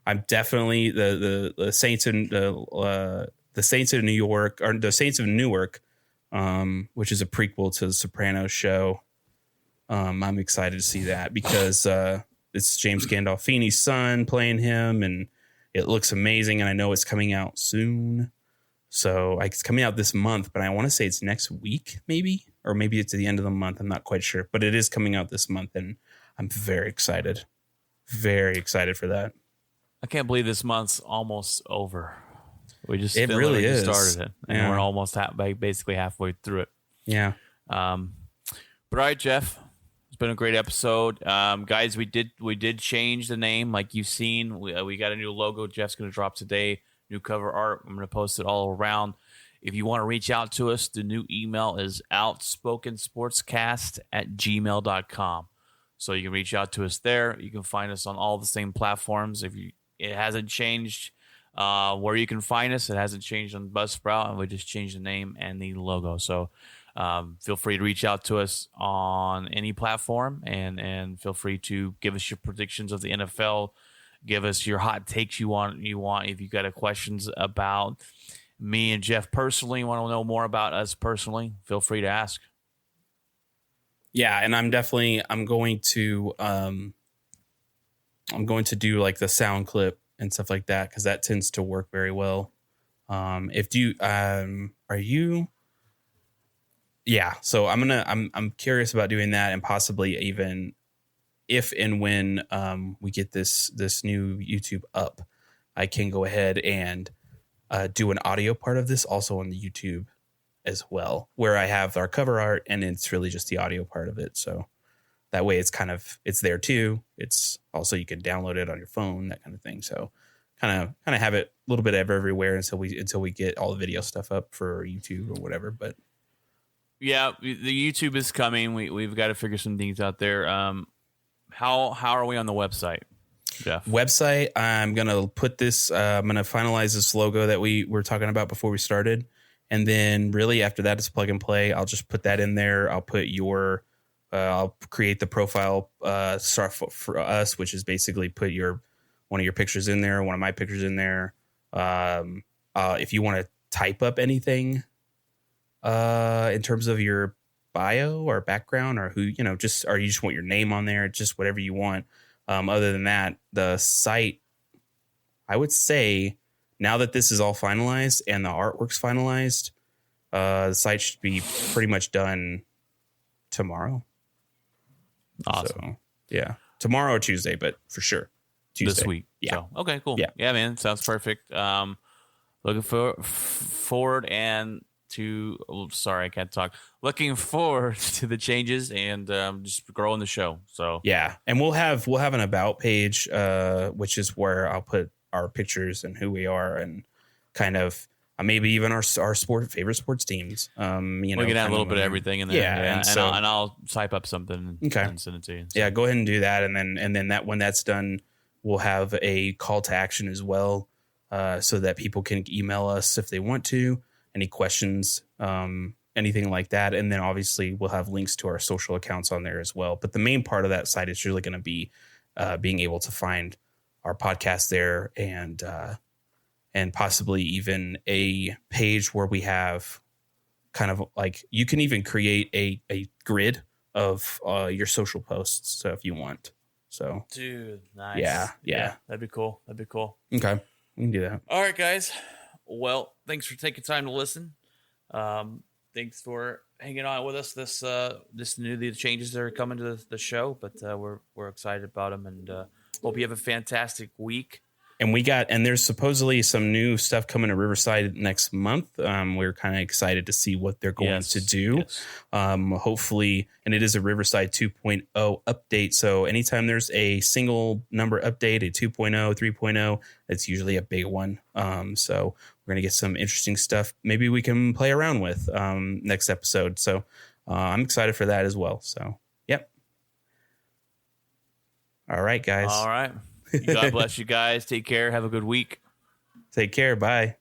Speaker 3: I'm definitely the Saints in the Saints of New York, or the Saints of Newark, which is a prequel to the Sopranos show. I'm excited to see that because it's James Gandolfini's son playing him, and it looks amazing. And I know it's coming out soon. So it's coming out this month, but I want to say it's next week, maybe, or maybe it's at the end of the month. I'm not quite sure, but it is coming out this month, and I'm very excited for that.
Speaker 2: I can't believe this month's almost over. We just
Speaker 3: really
Speaker 2: started it, and we're almost basically halfway through it.
Speaker 3: Yeah.
Speaker 2: But all right, Jeff, it's been a great episode, guys. We did change the name, like you've seen. We got a new logo. Jeff's going to drop today. New cover art. I'm going to post it all around. If you want to reach out to us, the new email is outspokensportscast@gmail.com. So you can reach out to us there. You can find us on all the same platforms. It hasn't changed where you can find us. It hasn't changed on Buzzsprout, and we just changed the name and the logo. So feel free to reach out to us on any platform, and feel free to give us your predictions of the NFL. Give us your hot takes you want. If you got questions about me and Jeff personally, want to know more about us personally, feel free to ask.
Speaker 3: Yeah, and I'm going to do like the sound clip and stuff like that, because that tends to work very well. So I'm curious about doing that, and possibly even if and when we get this new YouTube up, I can go ahead and do an audio part of this also on the YouTube as well, where I have our cover art and it's really just the audio part of it. So that way it's there too. It's also, you can download it on your phone, that kind of thing. So kind of have it a little bit of everywhere until we get all the video stuff up for YouTube or whatever. But
Speaker 2: yeah, the YouTube is coming. We've got to figure some things out there. How are we on the website, Jeff?
Speaker 3: Website, I'm going to put this, I'm going to finalize this logo that we were talking about before we started. And then really after that, it's plug and play. I'll just put that in there. I'll put I'll create the profile start for us, which is basically put one of your pictures in there, one of my pictures in there. If you want to type up anything in terms of your bio or background, or or you just want your name on there, just whatever you want. Other than that, the site, I would say, now that this is all finalized and the artwork's finalized, the site should be pretty much done tomorrow.
Speaker 2: Awesome.
Speaker 3: So, yeah, tomorrow or Tuesday, but for sure Tuesday.
Speaker 2: This week.
Speaker 3: Yeah.
Speaker 2: So, okay, cool.
Speaker 3: Yeah,
Speaker 2: man, sounds perfect. Looking forward and to. Oh, sorry, I can't talk. Looking forward to the changes and just growing the show. So
Speaker 3: yeah, and we'll have an about page, which is where I'll put our pictures and who we are, and kind of maybe even our favorite sports teams.
Speaker 2: We can add a little bit of everything in there.
Speaker 3: Yeah,
Speaker 2: and I'll type up something and send it to you. So.
Speaker 3: Yeah, go ahead and do that, and then that when that's done, we'll have a call to action as well, so that people can email us if they want to, any questions, anything like that, and then obviously we'll have links to our social accounts on there as well. But the main part of that site is really going to be being able to find our podcast there, and possibly even a page where we have kind of like, you can even create a grid of your social posts. So if you want, so
Speaker 2: Dude, nice.
Speaker 3: Yeah.
Speaker 2: That'd be cool.
Speaker 3: Okay, we can do that.
Speaker 2: All right, guys. Well, thanks for taking time to listen. Thanks for hanging on with us. This new the changes that are coming to the show, but we're excited about them, and hope you have a fantastic week.
Speaker 3: And there's supposedly some new stuff coming to Riverside next month. We're kind of excited to see what they're going to do.
Speaker 2: Yes.
Speaker 3: Hopefully, and it is a Riverside 2.0 update. So anytime there's a single number update, a 2.0, 3.0, it's usually a big one. So we're going to get some interesting stuff. Maybe we can play around with next episode. So I'm excited for that as well. So, yep. All right, guys.
Speaker 2: All right. God bless you guys. Take care. Have a good week.
Speaker 3: Take care. Bye.